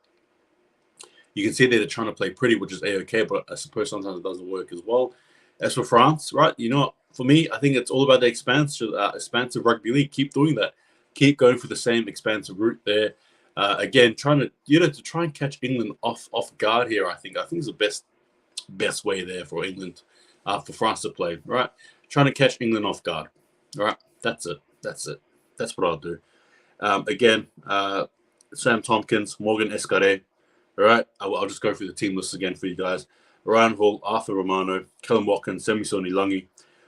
You can see they're trying to play pretty, which is a-okay, but I suppose sometimes it doesn't work as well. As for France, right, you know, for me, I think it's all about the expansive rugby league. Keep doing that. Keep going for the same expansive route there. Again, trying to try and catch England off guard here. I think is the best way there for England, for France to play. Right, trying to catch England off guard. All right, that's it. That's what I'll do. Again, Sam Tompkins, Morgan Escaré. All right, I'll just go through the team list again for you guys. Ryan Hall, Arthur Romano, Kellen Watkins, Semisoni Langi,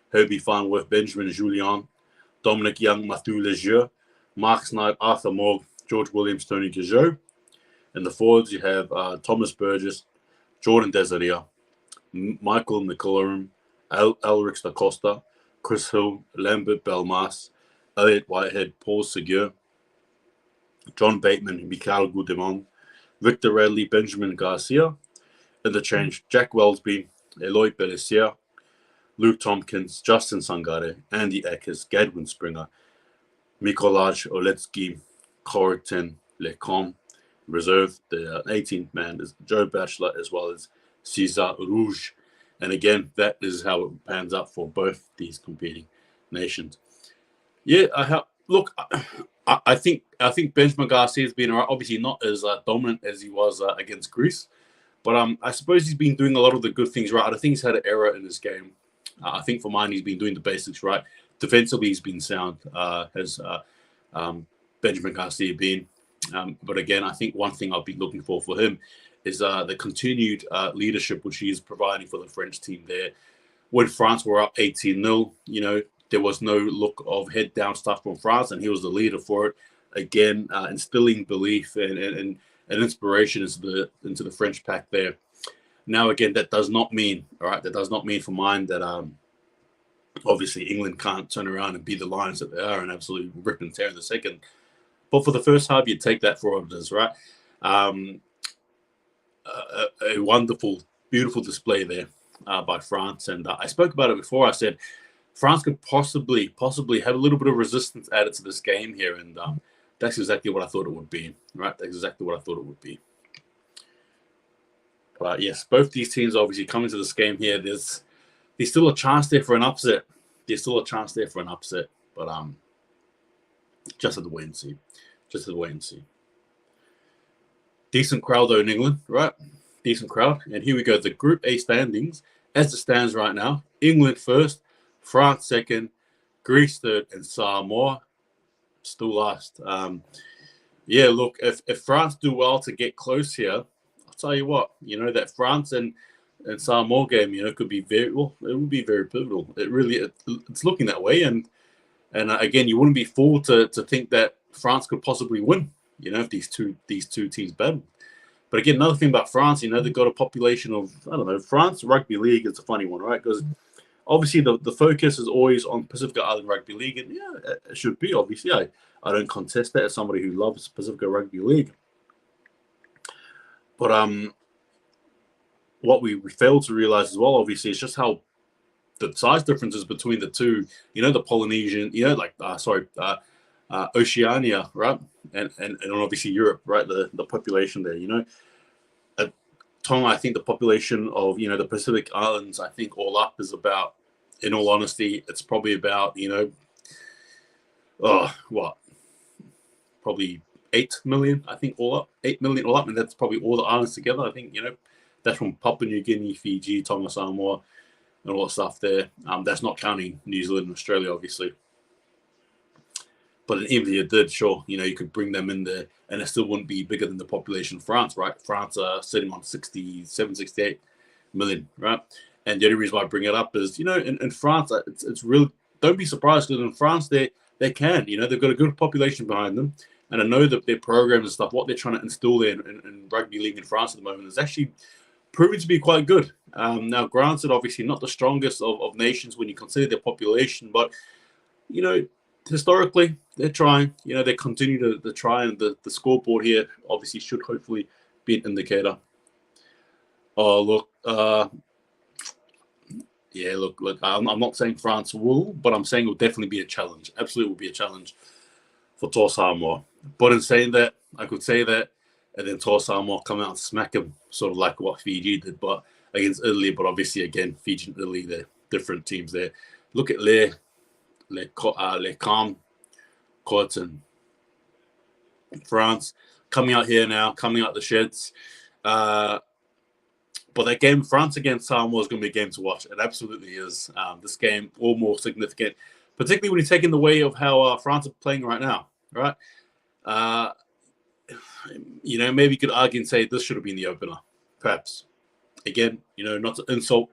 Herbie Farnworth, Benjamin Julien, Dominic Young, Mathieu Lejeune, Mark Snyder, Arthur Morg, George Williams, Tony Gajot. In the forwards, you have Thomas Burgess, Jordan Desaria, Michael McCullum, Elrix da Costa, Chris Hill, Lambert Belmas, Elliot Whitehead, Paul Seguin, John Bateman, Mikhail Goudemont, Victor Radley, Benjamin Garcia. In the change, Jack Wellsby, Eloy Pellissier, Luke Tompkins, Justin Sangare, Andy Eckers, Gadwin Springer, Mikolaj Oletsky, Corentin Lecombe. Reserve, the 18th man is Joe Batchelor as well as Cesar Rouge. And again, that is how it pans out for both these competing nations. Yeah, I think Benjamin Garcia has been obviously not as dominant as he was against Greece. But I suppose he's been doing a lot of the good things right. I think he's had an error in his game. I think for mine, he's been doing the basics right. Defensively, he's been sound, has Benjamin Garcia been. But again, I think one thing I'll be looking for him is the continued leadership which he is providing for the French team there. When France were up 18-0, you know, there was no look of head down stuff from France, and he was the leader for it. Again, instilling belief and inspiration into the French pack there. Now, again, that does not mean, all right, that does not mean for mine that obviously England can't turn around and be the Lions that they are and absolutely rip and tear in the second. But for the first half, you take that for what it is, right? A wonderful, beautiful display there by France. And I spoke about it before. I said France could possibly have a little bit of resistance added to this game here. And that's exactly what I thought it would be, right? That's exactly what I thought it would be. But yes, both these teams obviously coming to this game here. There's still a chance there for an upset. But just have to wait and see. Decent crowd though in England, right? Decent crowd. And here we go. The Group A standings as it stands right now. England first, France second, Greece third, and Samoa still last. Yeah, look, if France do well to get close here, I'll tell you what, you know, that France and Samoa game, you know, could be it would be very pivotal. It's looking that way. And again, you wouldn't be fooled to think that France could possibly win, you know, if these two teams battle. But again, another thing about France, you know, they've got a population of, I don't know, France rugby league. It's a funny one, right? Because obviously the focus is always on Pacific Island Rugby League. And yeah, it should be, obviously. I don't contest that as somebody who loves Pacific Rugby League. But what we fail to realize as well, obviously, is just how the size differences between the two, you know, the Polynesian, you know, like, Oceania, right? And obviously Europe, right? The population there, you know. Tom, I think the population of, you know, the Pacific Islands, I think all up is about, in all honesty, it's probably about, you know, probably 8 million, I think, all up. 8 million all up, and that's probably all the islands together. I think, you know, that's from Papua New Guinea, Fiji, Tonga, Samoa, and all that stuff there. That's not counting New Zealand and Australia, obviously. But even if you did, sure, you know, you could bring them in there and it still wouldn't be bigger than the population of France, right? France are sitting on 67, 68 million, right? And the only reason why I bring it up is, you know, in France, it's real. Don't be surprised because in France, they can, you know, they've got a good population behind them. And I know that their programs and stuff, what they're trying to instill there in rugby league in France at the moment is actually proving to be quite good. Now, granted, obviously not the strongest of nations when you consider their population, but historically, they're trying. They continue to try, and the scoreboard here obviously should hopefully be an indicator. Oh, look. Yeah, look. I'm not saying France will, but I'm saying it will definitely be a challenge. Absolutely will be a challenge for Tor Samoa. But in saying that, I could say that, and then Tor Samoa come out and smack him, sort of like what Fiji did, but against Italy. But obviously, again, Fiji and Italy, they're different teams there. Look at Les Calm Courts and France coming out here now, coming out the sheds. But that game, France against Samoa, is going to be a game to watch. It absolutely is. This game, all more significant, particularly when you take in the way of how France are playing right now, right? Maybe you could argue and say this should have been the opener, perhaps. Again, not to insult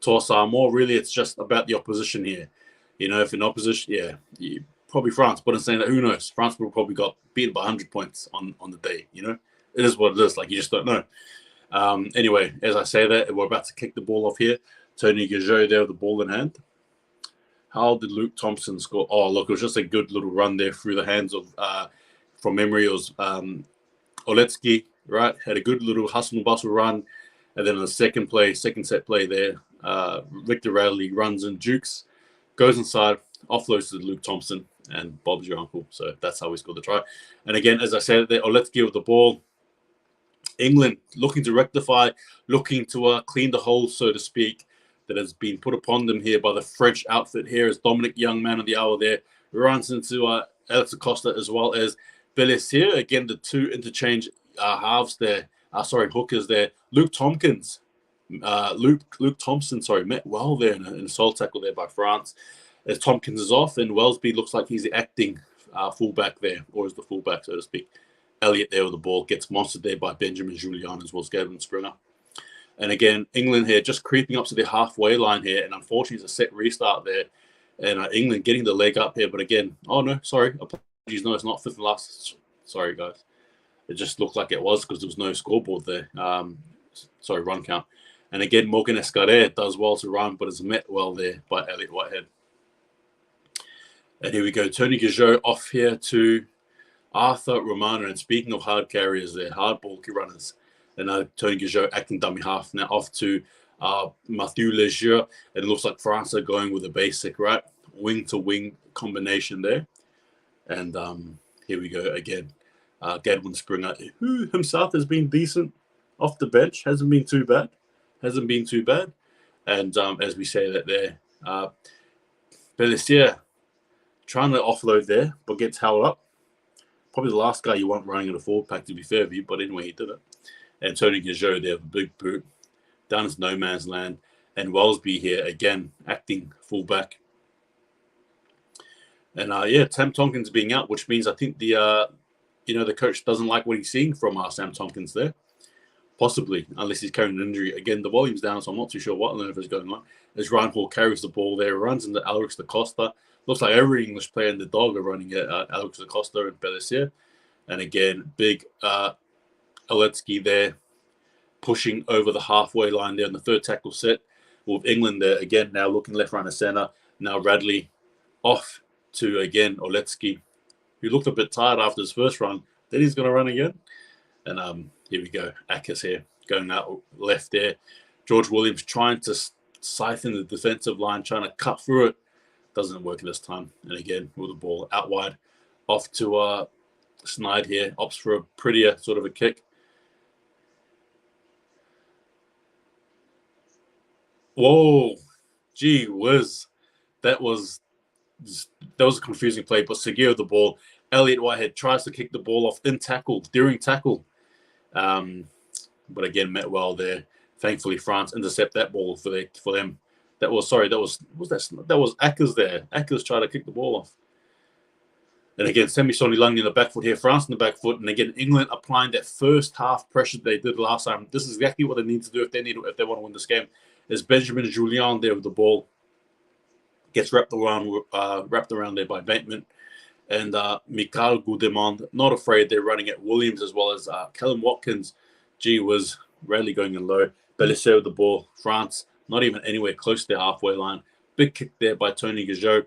Tor Samoa. Really, it's just about the opposition here. If an opposition, probably France. But in saying that, who knows? France will probably got beaten by 100 points on the day. It is what it is. Like, you just don't know. Anyway, as I say that, we're about to kick the ball off here. Tony Gageau there with the ball in hand. How did Luke Thompson score? Oh, look, it was just a good little run there through the hands of, from memory, it was Oletsky, right? Had a good little hustle and bustle run. And then in the second set play there, Victor Radley runs and jukes, goes inside, offloads to Luke Thompson, and Bob's your uncle. So that's how we scored the try. And again, as I said there, Oletsky with the ball. England looking to rectify, looking to clean the hole, so to speak, that has been put upon them here by the French outfit here as Dominic Young, man of the hour there, runs into Alex Acosta as well as Bellissier. Again, the two interchange hookers there. Luke Thompson, met well there in a soul tackle there by France. As Tompkins is off, and Wellesby looks like he's the acting fullback there, or is the fullback, so to speak. Elliott there with the ball gets monstered there by Benjamin Julian as well as Gavin Springer. And again, England here just creeping up to the halfway line here. And unfortunately, it's a set restart there. And England getting the leg up here. But again, apologies. No, it's not fifth and last. Sorry, guys. It just looked like it was because there was no scoreboard there. Run count. And again, Morgan Escaré does well to run, but is met well there by Elliot Whitehead. And here we go. Tony Gageau off here to Arthur Romano. And speaking of hard carriers there, hard ball runners. And now Tony Gageau acting dummy half. Now off to Mathieu Leger. And it looks like France are going with a basic, right? Wing-to-wing combination there. And here we go again. Gadwin Springer, who himself has been decent off the bench. Hasn't been too bad. And as we say that there, Bellissier trying to offload there, but gets held up. Probably the last guy you want running in a forward pack, to be fair with you, but anyway, he did it. And Tony Gageau there, the big boot, down into no man's land. And Wellesby here, again, acting fullback. And, Sam Tompkins being out, which means I think the coach doesn't like what he's seeing from Sam Tompkins there. Possibly, unless he's carrying an injury. Again, the volume's down, so I'm not too sure what on earth is going on. As Ryan Hall carries the ball there, runs into Alex Acosta. Looks like every English player in the dog are running at Alex Acosta and Bellissier. And again, big Oletsky there, pushing over the halfway line there in the third tackle set. With England there, again, now looking left, right, and center. Now Radley off to, again, Oletsky, who looked a bit tired after his first run. Then he's going to run again. And here we go. Akers here, going out left there. George Williams trying to siphon the defensive line, trying to cut through it. Doesn't work this time. And again, with the ball out wide. Off to Snide here. Opts for a prettier sort of a kick. Whoa. Gee whiz. That was a confusing play, but Seguir the ball. Elliot Whitehead tries to kick the ball off during tackle. But again, met well there. Thankfully, France intercept that ball for them. That was Akers there. Akers tried to kick the ball off. And again, Semi-Soni Lung in the back foot here, France in the back foot. And again, England applying that first half pressure they did last time. This is exactly what they need to do if they want to win this game. Is Benjamin Julian there with the ball. Gets wrapped around there by Bateman. And Mikhail Goudemond, not afraid. They're running at Williams as well as Callum Watkins. Gee was Radley going in low. Bellissier with the ball. France not even anywhere close to the halfway line. Big kick there by Tony Gageau.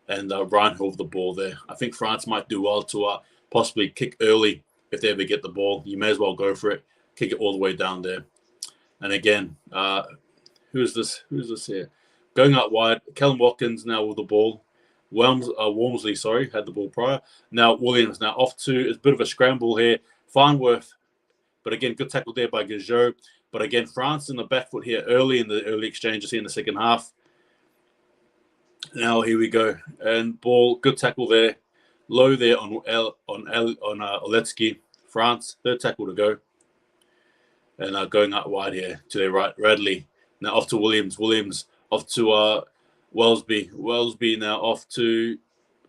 and Ryan over the ball there. I think France might do well to possibly kick early if they ever get the ball. You may as well go for it, kick it all the way down there. And again, who's this here? Going out wide, Kellen Watkins now with the ball. Walmsley, had the ball prior. Now Williams now off to, it's a bit of a scramble here. Farnworth, but again, good tackle there by Gajot. But again, France in the back foot here early in the early exchanges here in the second half. Now here we go, and ball, good tackle there, low there on Oletsky. France, third tackle to go, and going out wide here to their right, Radley. Now off to Williams. Williams off to Wellesby. Wellesby now off to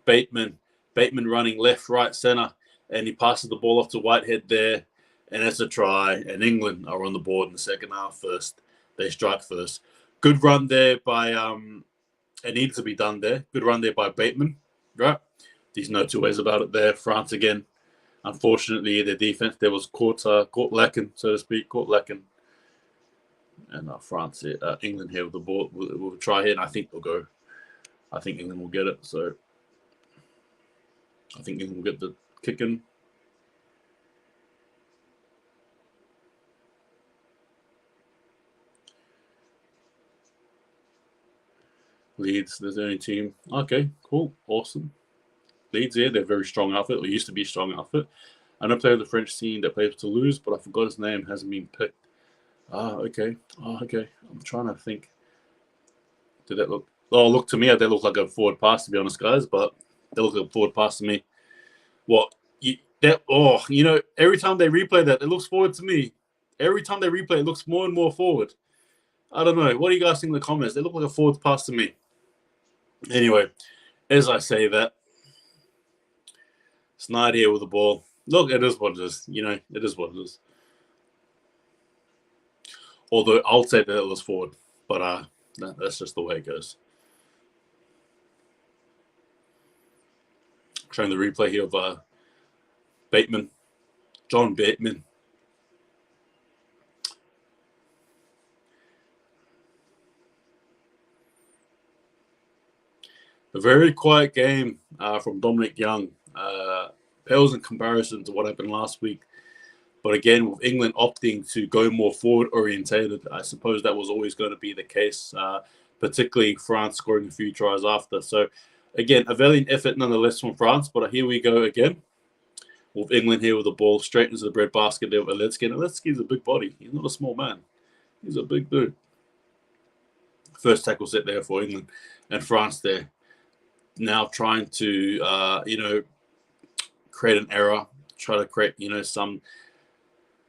Bateman. Bateman running left, right, centre, and he passes the ball off to Whitehead there, and it's a try. And England are on the board in the second half first. They strike first. Good run there by it needed to be done there. Good run there by Bateman, right? There's no two ways about it there. France again. Unfortunately, their defense there was caught lacking, so to speak, caught lacking. And France, England here with the ball. We'll try here, and I think they'll go. I think England will get it. So I think England will get the kick in. Leeds, there's the only team. Okay, cool, awesome. Leeds here, they're a very strong outfit, or used to be a strong outfit. I know player of the French team that plays for Toulouse, but I forgot his name, hasn't been picked. Okay. I'm trying to think. Did that look? Oh, look to me, they look like a forward pass, to be honest, guys, but they look like a forward pass to me. What? Every time they replay that, it looks forward to me. Every time they replay, it looks more and more forward. I don't know. What do you guys think in the comments? They look like a forward pass to me. Anyway, as I say that, Snyder here with the ball. Look, it is what it is. It is what it is. Although I'll say that it was forward, but that's just the way it goes. Showing the replay here of Bateman, John Bateman. A very quiet game from Dominic Young. Pales in comparison to what happened last week. But again, with England opting to go more forward-orientated, I suppose that was always going to be the case, particularly France scoring a few tries after. So, again, a valiant effort nonetheless from France. But here we go again, with England here with the ball straight into the breadbasket there with Oletsky. And Oletsky's a big body. He's not a small man. He's a big dude. First tackle set there for England. And France there now trying to, create an error, try to create, some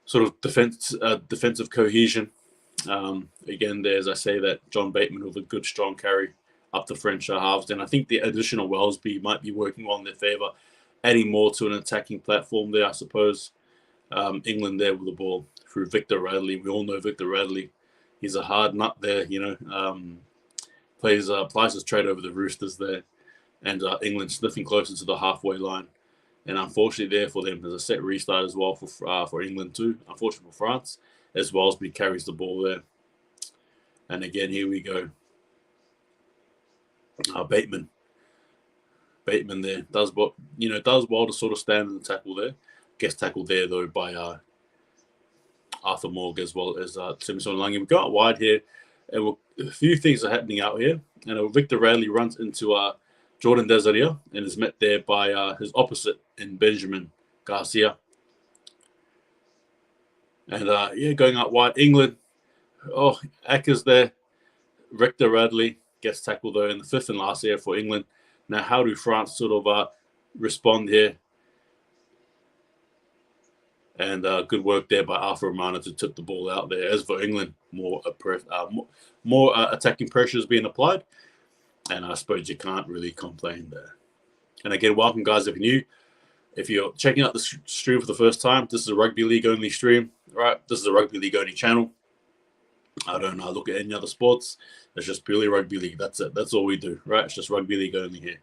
sort of defensive cohesion. Again, there, as I say, that John Bateman with a good, strong carry up the French halves. And I think the additional Wellesby might be working well in their favour, adding more to an attacking platform there, I suppose. England there with the ball through Victor Radley. We all know Victor Radley. He's a hard nut there, plies his trade over the Roosters there. And England sniffing closer to the halfway line. And unfortunately there for them, there's a set restart as well for England too. Unfortunately for France, as well as carries the ball there. And again, here we go. Bateman there does well to sort of stand in the tackle there. Gets tackled there though by Arthur Morg as well as Simpson Lange. We got wide here, and a few things are happening out here. And Victor Radley runs into Jordan Desiree and is met there by his opposite in Benjamin Garcia. And going out wide, England. Oh, Acker's there. Victor Radley gets tackled though in the fifth and last here for England. Now, how do France sort of respond here? And good work there by Arthur Romano to tip the ball out there. As for England, more attacking pressure is being applied. And I suppose you can't really complain there. And again, welcome, guys, if you're new. If you're checking out the stream for the first time, this is a Rugby League only stream, right? This is a Rugby League only channel. I don't look at any other sports. It's just purely Rugby League. That's it. That's all we do, right? It's just Rugby League only here.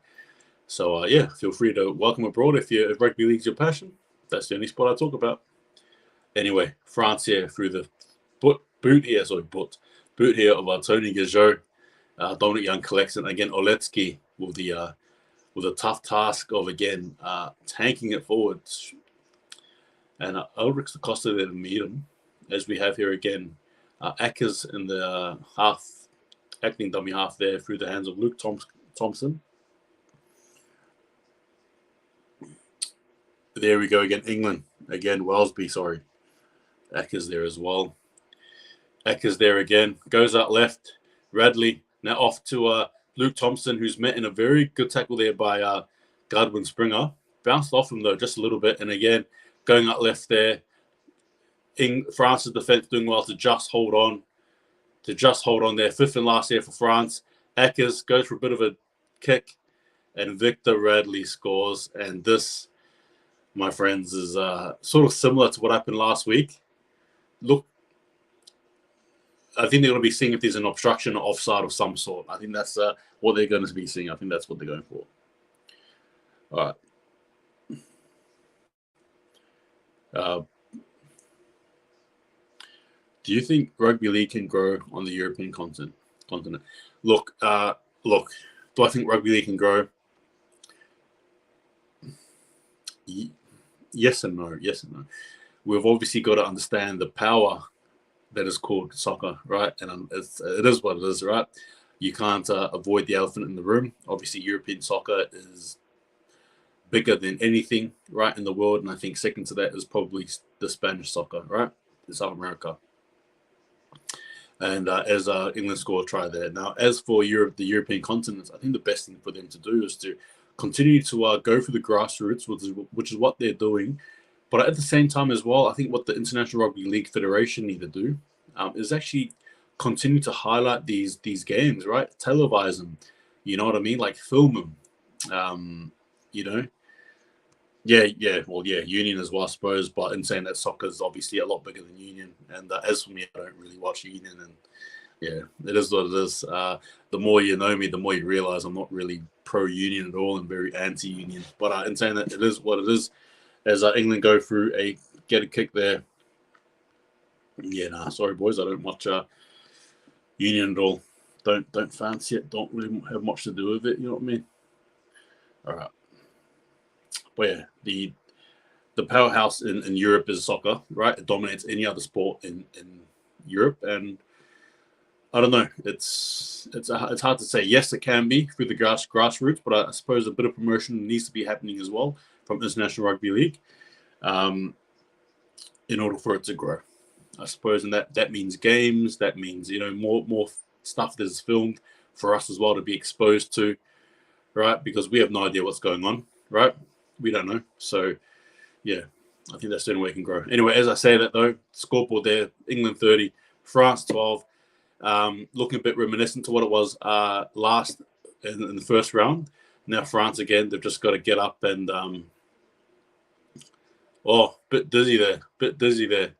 So, feel free to welcome abroad if Rugby League's your passion. That's the only sport I talk about. Anyway, France here through the boot here of Tony Gajot. Dominic Young collects it. Again, Oletsky with the with a tough task of, again, tanking it forward. And Ulrich's the Costa there to meet him, as we have here again. Ackers in the acting dummy half there through the hands of Luke Thompson. There we go again. England. Again, Wellesby, sorry. Ackers there as well. Ackers there again. Goes out left. Radley now off to Luke Thompson, who's met in a very good tackle there by Godwin Springer. Bounced off him, though, just a little bit. And again, going out left there. France's defense doing well to just hold on. There. Fifth and last here for France. Ackers goes for a bit of a kick. And Victor Radley scores. And this, my friends, is sort of similar to what happened last week. Look, I think they're going to be seeing if there's an obstruction or offside of some sort. I think that's what they're going to be seeing. I think that's what they're going for. All right. Do you think rugby league can grow on the European continent? Look. Do I think rugby league can grow? Yes and no. We've obviously got to understand the power that is called soccer, right? And it is what it is, right? You can't avoid the elephant in the room. Obviously, European soccer is bigger than anything, right, in the world. And I think second to that is probably the Spanish soccer, right? In South America. And as England scored a try there. Now, as for Europe, the European continent, I think the best thing for them to do is to continue to go through the grassroots, which is what they're doing. But at the same time as well, I think what the International Rugby League Federation need to do is actually continue to highlight these games, right? Televise them, you know what I mean? Like film them, you know? Yeah, union as well, I suppose. But in saying that, soccer is obviously a lot bigger than union. And as for me, I don't really watch union. And yeah, it is what it is. The more you know me, the more you realize I'm not really pro-union at all and very anti-union. But in saying that, it is what it is. As England go through get a kick there. Yeah, sorry boys, I don't watch union at all. Don't fancy it. Don't really have much to do with it. You know what I mean? All right. But yeah, the powerhouse in Europe is soccer, right? It dominates any other sport in Europe, and I don't know. It's hard to say. Yes, it can be through the grassroots, but I suppose a bit of promotion needs to be happening as well from International Rugby League, in order for it to grow, I suppose. And that means games. That means more stuff that is filmed for us as well to be exposed to, right? Because we have no idea what's going on, right? We don't know. So, yeah, I think that's the only way it can grow. Anyway, as I say that though, scoreboard there: England 30, France 12. Looking a bit reminiscent to what it was last in the first round. Now France again, they've just got to get up and bit dizzy there.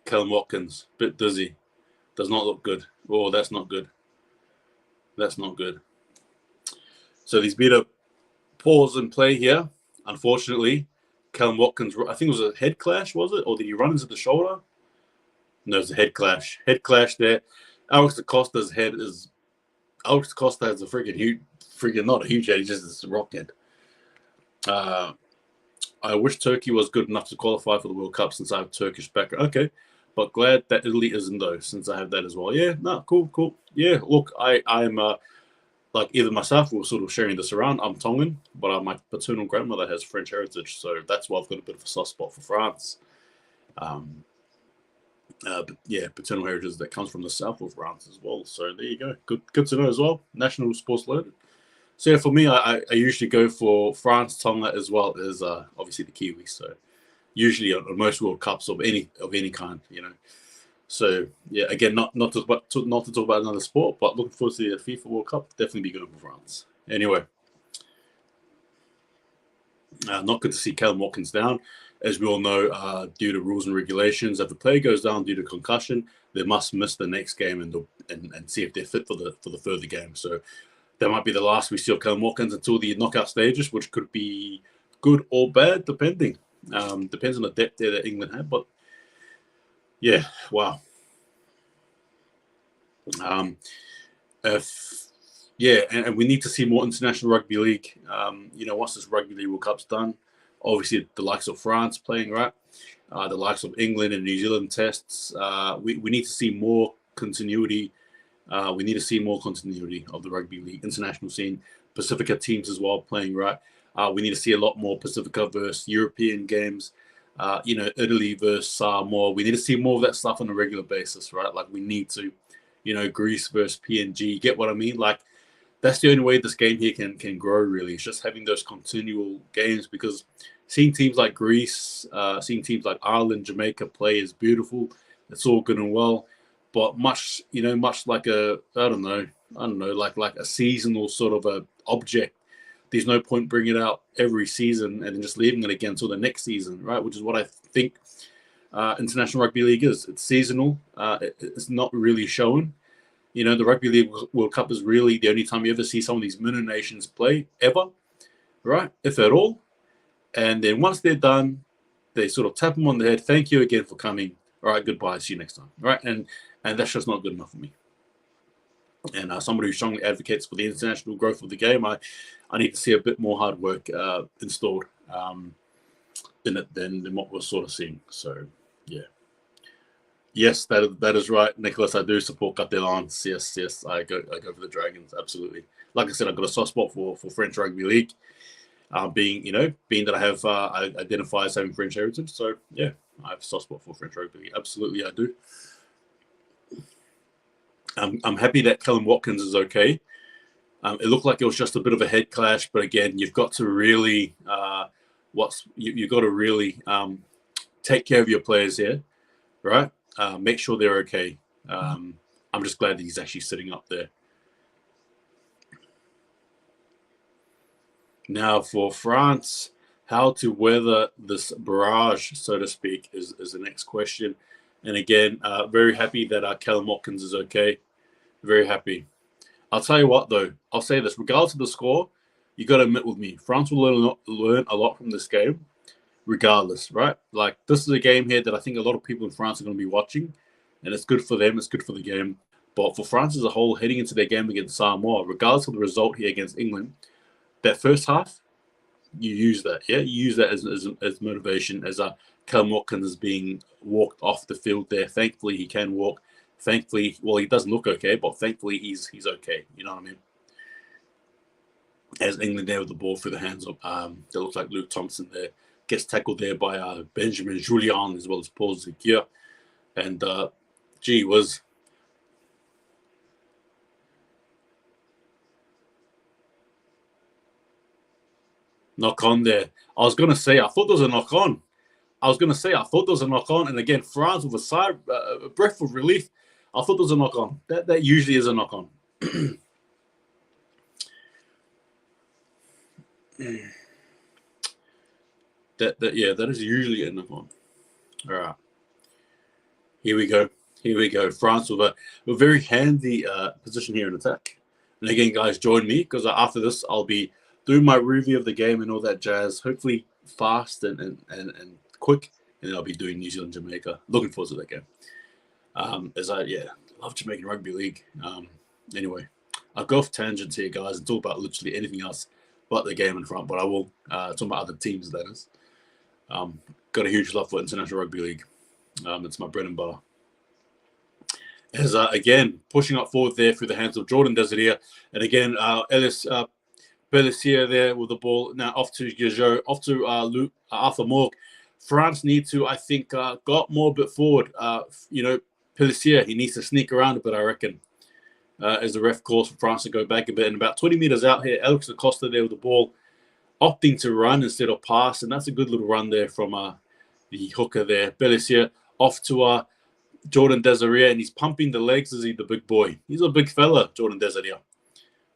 Callum Watkins, bit dizzy. Does not look good. Oh, that's not good. So there's been a pause in play here. Unfortunately, Callum Watkins, I think it was a head clash, was it? Or did he run into the shoulder? No, it's a head clash. Head clash there. Alex Costa has a freaking not a huge head. He's just a rock head. I wish Turkey was good enough to qualify for the World Cup since I have Turkish background. Okay, but glad that Italy isn't though, since I have that as well. Yeah, no, cool. Yeah, look, I'm like either myself or sort of sharing this around. I'm Tongan, but my paternal grandmother has French heritage, so that's why I've got a bit of a soft spot for France. But yeah, paternal heritage that comes from the south of France as well. So there you go. Good to know as well. National sports loaded. So yeah, for me, I usually go for France, Tonga as well as obviously the Kiwis. So usually on most World Cups of any kind, So yeah, again, not to talk about another sport, but looking forward to the FIFA World Cup. Definitely be going for France. Anyway, not good to see Callum Watkins down. As we all know, due to rules and regulations, if the player goes down due to concussion, they must miss the next game and see if they're fit for the further game. So that might be the last we see of Callum Watkins until the knockout stages, which could be good or bad, depending. Depends on the depth there that England have, but yeah, wow. If Yeah, and we need to see more international rugby league. Once this rugby league World Cup's done, obviously the likes of France playing, right? The likes of England and New Zealand tests. We need to see more continuity. We need to see more continuity of the rugby league international scene. Pacifica teams as well playing, right? We need to see a lot more Pacifica versus European games. Italy versus Samoa. We need to see more of that stuff on a regular basis, right? Like we need to, Greece versus PNG. Get what I mean? Like that's the only way this game here can grow. Really, it's just having those continual games because seeing teams like Greece, seeing teams like Ireland, Jamaica play is beautiful. It's all good and well, but much like like a seasonal sort of a object. There's no point bringing it out every season and then just leaving it again until the next season, right? Which is what I think international rugby league is. It's seasonal. It's not really shown. The Rugby League World Cup is really the only time you ever see some of these minnow nations play ever, right? If at all. And then once they're done, they sort of tap them on the head. Thank you again for coming. All right, goodbye. See you next time. Right? And that's just not good enough for me. And somebody who strongly advocates for the international growth of the game, I need to see a bit more hard work installed in it than what we're sort of seeing. So, yeah. Yes, that is right, Nicholas. I do support Catalans. Yes, I go for the Dragons. Absolutely. Like I said, I've got a soft spot for French rugby league. Being that I have I identify as having French heritage, so yeah, I have a soft spot for French rugby league. Absolutely, I do. I'm happy that Callum Watkins is okay. It looked like it was just a bit of a head clash, but again, you've got to really you've got to really take care of your players here, right? Make sure they're okay. I'm just glad that he's actually sitting up there. Now, for France, how to weather this barrage, so to speak, is the next question. And again, very happy that Callum Watkins is okay. Very happy. I'll tell you what, though. I'll say this. Regardless of the score, you got to admit with me, France will learn a lot from this game, regardless, right? Like, this is a game here that I think a lot of people in France are going to be watching, and it's good for them. It's good for the game. But for France as a whole, heading into their game against Samoa, regardless of the result here against England, that first half, you use that, yeah. You use that as motivation. As Callum Watkins is being walked off the field there. Thankfully, he can walk. Thankfully, well, he doesn't look okay, but thankfully, he's okay. You know what I mean? As England there with the ball through the hands of, that looks like Luke Thompson there, gets tackled there by Benjamin Julian as well as Paul Zikia, and gee was. Knock on there. I was going to say, I thought there was a knock on. I thought there was a knock on. And again, France with a breath of relief. I thought there was a knock on. That usually is a knock on. that is usually a knock on. All right. Here we go. France with a very handy position here in attack. And again, guys, join me because after this, I'll be doing my review of the game and all that jazz. Hopefully fast and quick. And then I'll be doing New Zealand, Jamaica. Looking forward to that game. Love Jamaican Rugby League. Anyway, I'll go off tangents here, guys, and talk about literally anything else but the game in front. But I will talk about other teams, that is. Got a huge love for International Rugby League. It's my bread and butter. As again, pushing up forward there through the hands of Jordan Desiree. And again, Ellis Pellissier there with the ball. Now off to Gajot, off to Arthur Morg. France need to, I think, got more a bit forward. Pellissier, he needs to sneak around a bit, I reckon. As the ref calls for France to go back a bit. And about 20 meters out here, Alex Acosta there with the ball, opting to run instead of pass. And that's a good little run there from the hooker there. Pellissier off to Jordan Desiree, and he's pumping the legs as he's the big boy. He's a big fella, Jordan Desiree.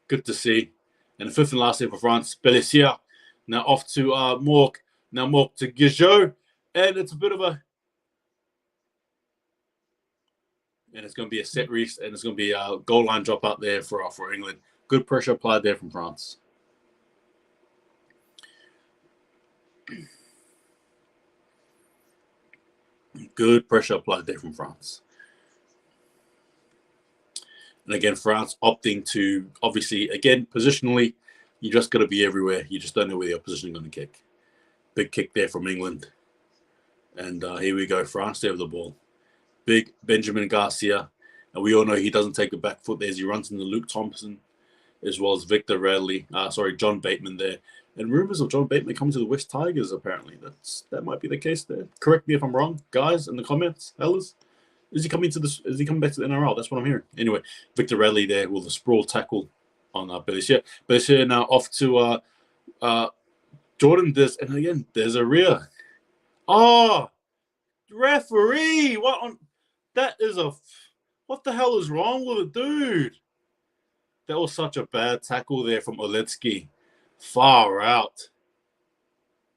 Good to see. And the fifth and last here for France, Pellissier. Now off to Mork. Now Mork to Gajot. And it's a bit of a... And it's going to be a set reach, and it's going to be a goal line drop out there for England. Good pressure applied there from France. Good pressure applied there from France. And again, France opting to, obviously, again, positionally, you just got to be everywhere. You just don't know where the opposition is going to kick. Big kick there from England. And here we go, France there with the ball. Big Benjamin Garcia. And we all know he doesn't take a back foot there as he runs into Luke Thompson, as well as Victor Radley. John Bateman there. And rumors of John Bateman coming to the West Tigers, apparently. That might be the case there. Correct me if I'm wrong, guys, in the comments, fellas. Is he coming back to the NRL? That's what I'm hearing. Anyway, Victor Radley there with a sprawl tackle on Belichier. Belichier now off to Jordan Des, and again, there's a rear. Oh, referee! What the hell is wrong with it, dude? That was such a bad tackle there from Oletsky. Far out.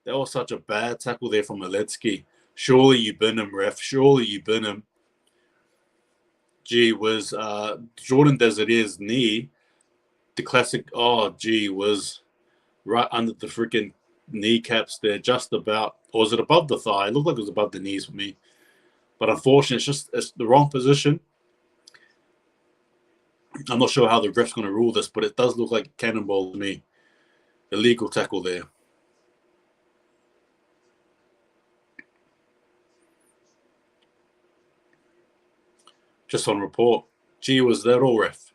That was such a bad tackle there from Oletsky. Surely you bin him, ref. Surely you bin him. Gee, was Jordan Desertier's knee, the classic, was right under the freaking kneecaps there, just about. Or was it above the thigh? It looked like it was above the knees for me. But unfortunately, it's the wrong position. I'm not sure how the ref's going to rule this, but it does look like a cannonball to me. Illegal tackle there. Just on report. Gee, was that all, ref?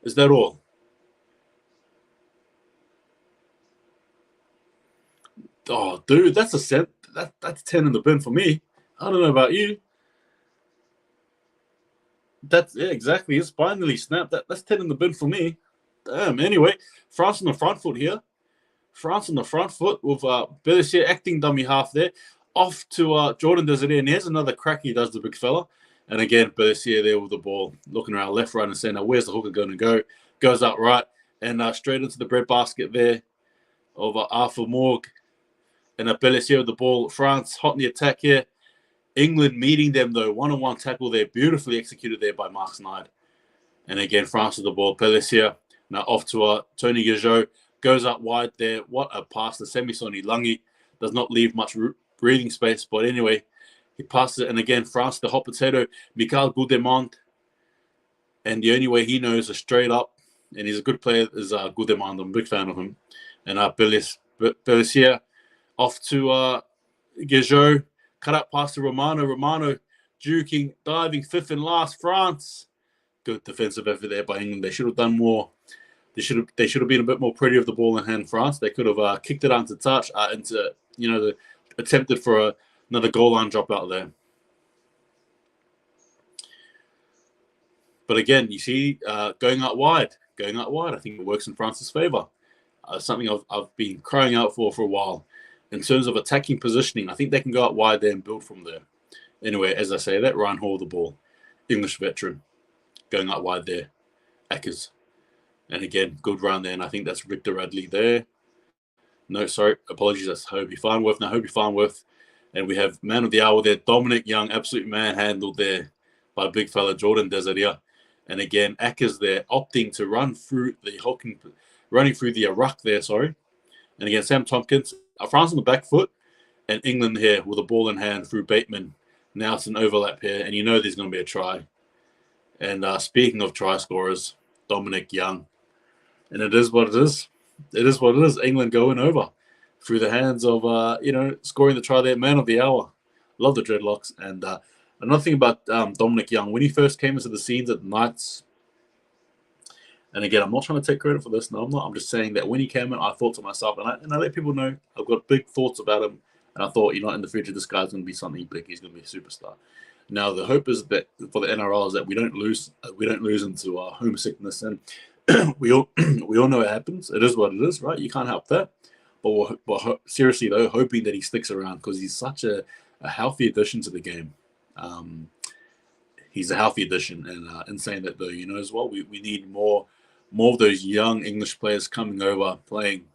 Is that all? Oh, dude, that's a set. That's 10 in the bin for me. I don't know about you. Exactly. It's finally snapped. That's 10 in the bin for me. Damn. Anyway, France on the front foot here. France on the front foot with Belichier acting dummy half there. Off to Jordan Desiree. And here's another crack he does, the big fella. And again, Belichier there with the ball, looking around left, right, and center. Where's the hooker going to go? Goes out right and straight into the breadbasket there of Arthur Morg. And Belichier with the ball. France hot in the attack here. England meeting them, though. One-on-one tackle there. Beautifully executed there by Mark Snide. And again, France with the ball. Pelissier now off to Tony Gajot. Goes up wide there. What a pass to Semisoni Lungi. Does not leave much breathing space. But anyway, he passes it. And again, France, the hot potato. Mikhail Goudemont. And the only way he knows is straight up. And he's a good player, is Goudemont. I'm a big fan of him. And Pelissier off to Gajot. Cut out past to Romano. Romano juking, diving, fifth and last. France. Good defensive effort there by England. They should have done more. They should have been a bit more pretty of the ball in hand. France. They could have kicked it out to touch, attempted for another goal line drop out there. But again, you see, going out wide. I think it works in France's favor. Something I've been crying out for a while. In terms of attacking positioning, I think they can go out wide there and build from there. Anyway, as I say that, Ryan Hall the ball. English veteran. Going out wide there. Ackers. And again, good run there. And I think that's Victor Radley there. No, sorry. Apologies. That's Hobie Farnworth. Now, Hobie Farnworth. And we have man of the hour there. Dominic Young. Absolute manhandled there by big fella Jordan Desiree. And again, Ackers there opting to run through the running through the ruck there, sorry. And again, Sam Tompkins. France on the back foot, and England here with a ball in hand through Bateman. Now it's an overlap here, and you know there's going to be a try. And speaking of try scorers, Dominic Young. And it is what it is. It is what it is. England going over through the hands of, scoring the try there, man of the hour. Love the dreadlocks. And another thing about Dominic Young, when he first came into the scenes at the Knights, and again, I'm not trying to take credit for this. No, I'm not. I'm just saying that when he came in, I thought to myself, and I let people know I've got big thoughts about him. And I thought, in the future, this guy's going to be something big. He's going to be a superstar. Now, the hope is that for the NRL is that we don't lose into homesickness. And we all know it happens. It is what it is, right? You can't help that. But we're seriously, though, hoping that he sticks around because he's such a healthy addition to the game. He's a healthy addition. And in saying that, though, as well, we need more of those young English players coming over, playing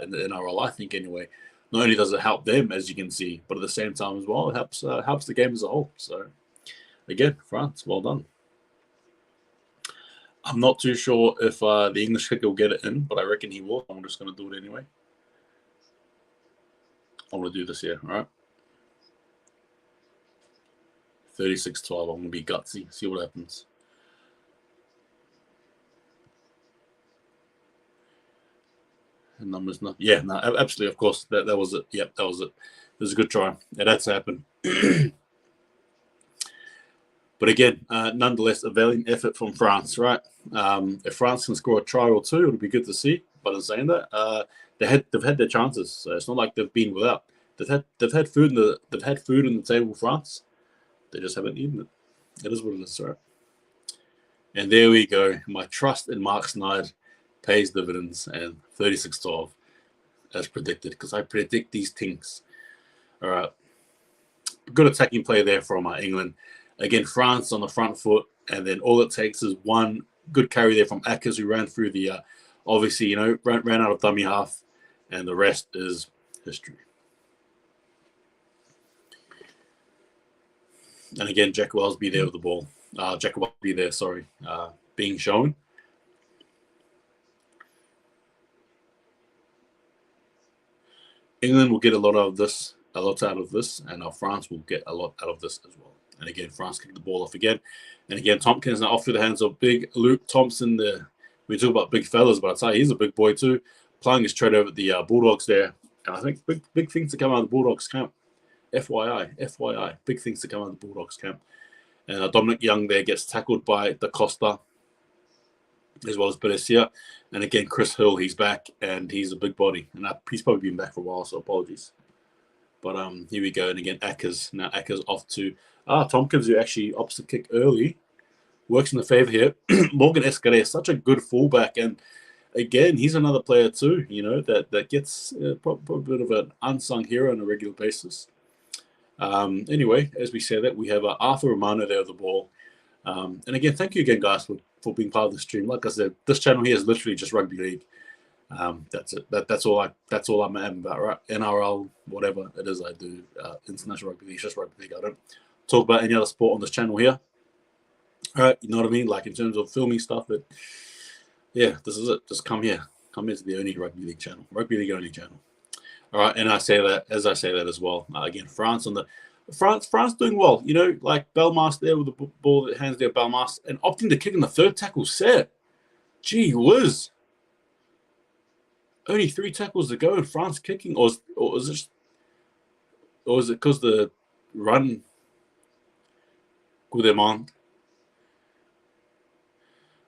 in the NRL, I think, anyway. Not only does it help them, as you can see, but at the same time as well, it helps the game as a whole. So, again, France, well done. I'm not too sure if the English kicker will get it in, but I reckon he will. I'm just going to do it anyway. I'm going to do this here, all right? 36-12. I'm going to be gutsy. See what happens. numbers. No, yeah, no, absolutely, of course. That was it. Yep, that was it. It was a good try. Yeah, that's happened. But again, nonetheless, a valiant effort from France, right? If France can score a try or two, it'll be good to see. But in saying that, they've had their chances. So it's not like they've been without. They've had food in the table, France. They just haven't eaten it. It is what it is, right? And there we go. My trust in Mark Sneyd pays dividends, and 36-12 as predicted, because I predict these things. All right. Good attacking play there from England. Again, France on the front foot, and then all it takes is one good carry there from Akers, who ran through the, obviously, ran out of dummy half, and the rest is history. And again, Jack Wellsby there with the ball. Jack Wellsby there, sorry, being shown. England will get a lot out of this, and France will get a lot out of this as well. And again, France kick the ball off again. And again, Tompkins now off through the hands of big Luke Thompson. We talk about big fellas, but I tell you, he's a big boy too. Playing his tread over at the Bulldogs there. And I think big things to come out of the Bulldogs camp. FYI, big things to come out of the Bulldogs camp. And Dominic Young there gets tackled by Da Costa, as well as Beresia. And again, Chris Hill, he's back, and he's a big body. And he's probably been back for a while, so apologies. But here we go. And again, Akers. Now Akers off to Tompkins, who actually opts to kick early. Works in the favour here. Morgan Escalé is such a good fullback. And again, he's another player too, that gets probably a bit of an unsung hero on a regular basis. Anyway, as we say that, we have Arthur Romano there with the ball. And again, thank you again, guys, for being part of the stream. Like I said, this channel here is literally just rugby league. That's it. That's all I'm about, right? NRL, whatever it is I do, international rugby league, just rugby league. I don't talk about any other sport on this channel here. All right, you know what I mean? Like in terms of filming stuff, but yeah, this is it. Just come here. Come here to the only rugby league channel, rugby league only channel. All right, and I say that as well. Again, France doing well. Like Belmas there with the ball that hands there, Belmas, and opting to kick in the third tackle set. Gee whiz. Only 3 tackles to go, and France kicking, or is it because the run Goudemont,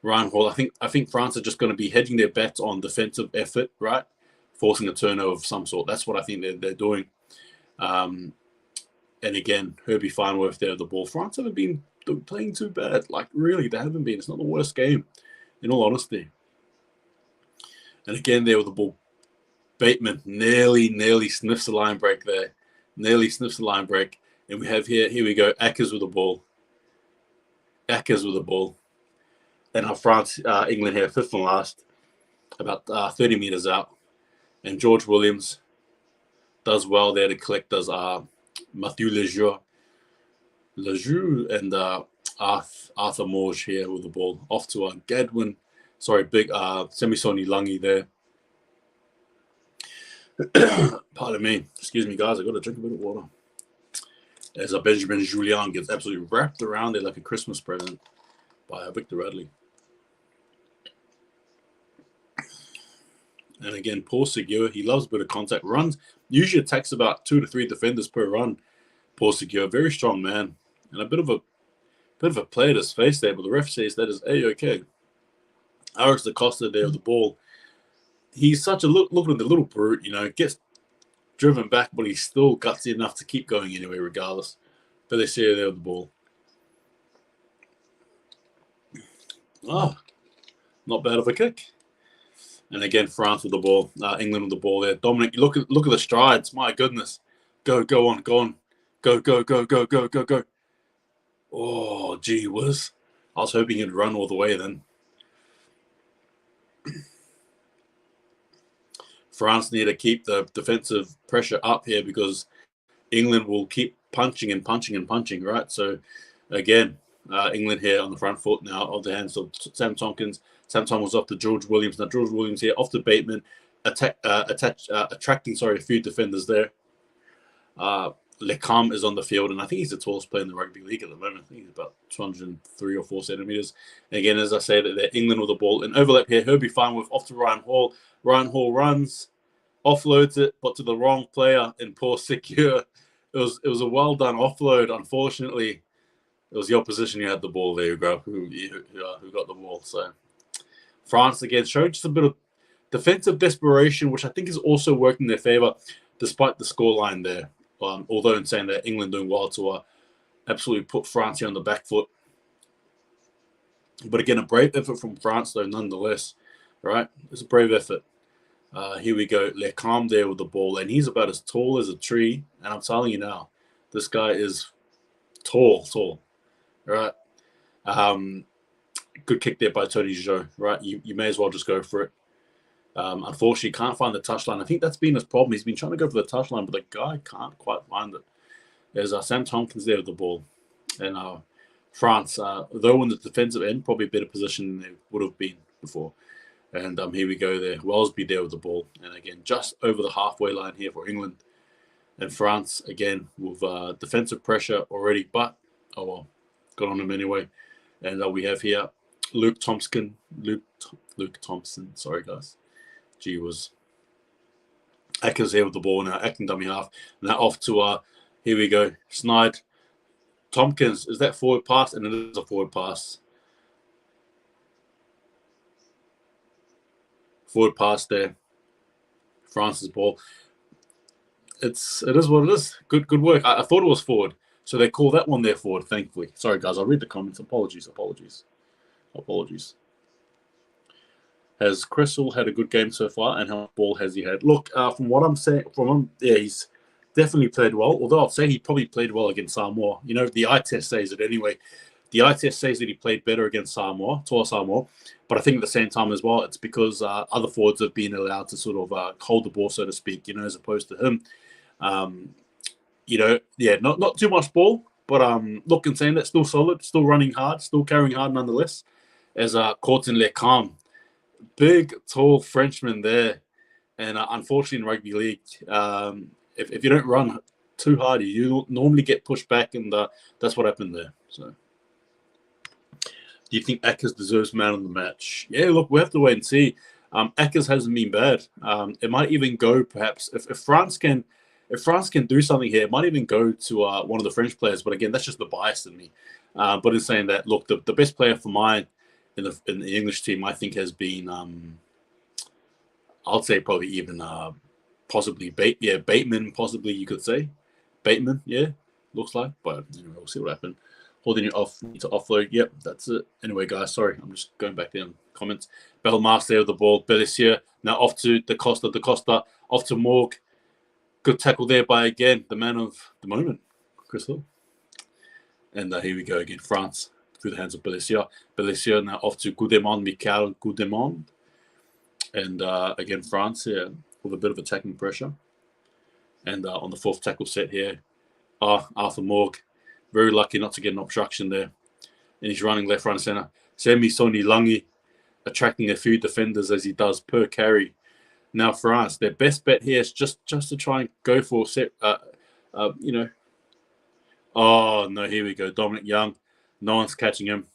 Ryan Hall? I think France are just going to be hedging their bets on defensive effort, right? Forcing a turnover of some sort. That's what I think they're doing. And again, Herbie Farnworth there with the ball. France haven't been playing too bad. Like, really, they haven't been. It's not the worst game, in all honesty. And again, there with the ball, Bateman nearly sniffs the line break there. Nearly sniffs the line break. And we have here we go, Akers with the ball. And our France, England here, 5th and last, about 30 meters out. And George Williams does well there to collect, does Mathieu Lejeune and Arthur Morge here with the ball. Off to Gadwin. Sorry, big Semisoni Langi there. Pardon me. Excuse me, guys. I got to drink a bit of water. As Benjamin Julien gets absolutely wrapped around there like a Christmas present by Victor Radley. And again, Paul Segura, he loves a bit of contact. Runs, usually attacks about 2 to 3 defenders per run. Paul Segura, very strong man. And a bit of a play at his face there, but the ref says that is A-OK. Alex Da Costa there with the ball. He's such a look at the little brute, gets driven back, but he's still gutsy enough to keep going anyway, regardless. But they see there with the ball. Oh, not bad of a kick. And again, France with the ball, England with the ball there. Dominic, look at the strides. My goodness. Go on. Go. Oh, gee whiz. I was hoping he'd run all the way then. France need to keep the defensive pressure up here because England will keep punching, right? So, again, England here on the front foot now of the hands of Sam Tompkins. Sam Tompkins off to George Williams. Now George Williams here off to Bateman, attracting a few defenders there. Lecam is on the field, and I think he's the tallest player in the rugby league at the moment. I think he's about 203 or 4 centimeters. And again, as I said, they're England with the ball. An overlap here, Herbie fine with off to Ryan Hall. Ryan Hall runs, offloads it, but to the wrong player in poor secure. It was a well done offload. Unfortunately, it was the opposition who had the ball there, who got the ball. So France again showed just a bit of defensive desperation, which I think is also working in their favor, despite the scoreline there. Although in saying that, England doing well to absolutely put France here on the back foot. But again, a brave effort from France, though, nonetheless. Right? It's a brave effort. Here we go. Lecam there with the ball, and he's about as tall as a tree. And I'm telling you now, this guy is tall. Right? Good kick there by Tony Joe. Right? You may as well just go for it. Unfortunately, can't find the touchline. I think that's been his problem. He's been trying to go for the touchline, but the guy can't quite find it. There's Sam Tompkins there with the ball. And France, though in the defensive end, probably a better position than they would have been before. And here we go there. Wellesby there with the ball. And again, just over the halfway line here for England. And France, again, with defensive pressure already. But, oh well, got on him anyway. And we have here Luke Thompson. Sorry, guys. Gee, was Ackers here with the ball now, acting dummy half. Now off to, here we go, Snide. Tompkins, is that forward pass? And it is a forward pass. Forward pass there. France's ball. It is what it is. Good work. I thought it was forward. So they call that one there forward, thankfully. Sorry, guys, I'll read the comments. Apologies. Has Crystal had a good game so far, and how much ball has he had? Look, from what I'm saying, he's definitely played well. Although I'd say he probably played well against Samoa. You know, the eye test says it anyway. The eye test says that he played better against Samoa. But I think at the same time as well, it's because other forwards have been allowed to sort of hold the ball, so to speak. You know, as opposed to him. Not too much ball, but look, in saying that, still solid, still running hard, still carrying hard nonetheless. As Courtin Lecam. Big, tall Frenchman there. And unfortunately in rugby league, if you don't run too hard, you normally get pushed back, and that's what happened there. So, do you think Ackers deserves man of the match? Yeah, look, we have to wait and see. Ackers hasn't been bad. It might even go, perhaps, if France can do something here, it might even go to one of the French players. But again, that's just the bias in me. But in saying that, look, the best player for mine in the English team, I think, has been, I'll say probably even possibly Bateman, possibly you could say. Bateman, yeah, looks like. But anyway, we'll see what happens. Holding it off, need to offload. Yep, that's it. Anyway, guys, sorry, I'm just going back down comments. Bellemare there with the ball. Bellissier now off to Da Costa, off to Morg. Good tackle there by, again, the man of the moment, Chris Hill. And here we go again, France. Through the hands of Bellissier. Bellissier now off to Michael Goudemond. And again, France here with a bit of attacking pressure. And on the fourth tackle set here, Arthur Morg, very lucky not to get an obstruction there. And he's running left, right, and centre. Semi Soni Langi attracting a few defenders as he does per carry. Now France, their best bet here is just to try and go for set. Oh no, here we go. Dominic Young. No one's catching him.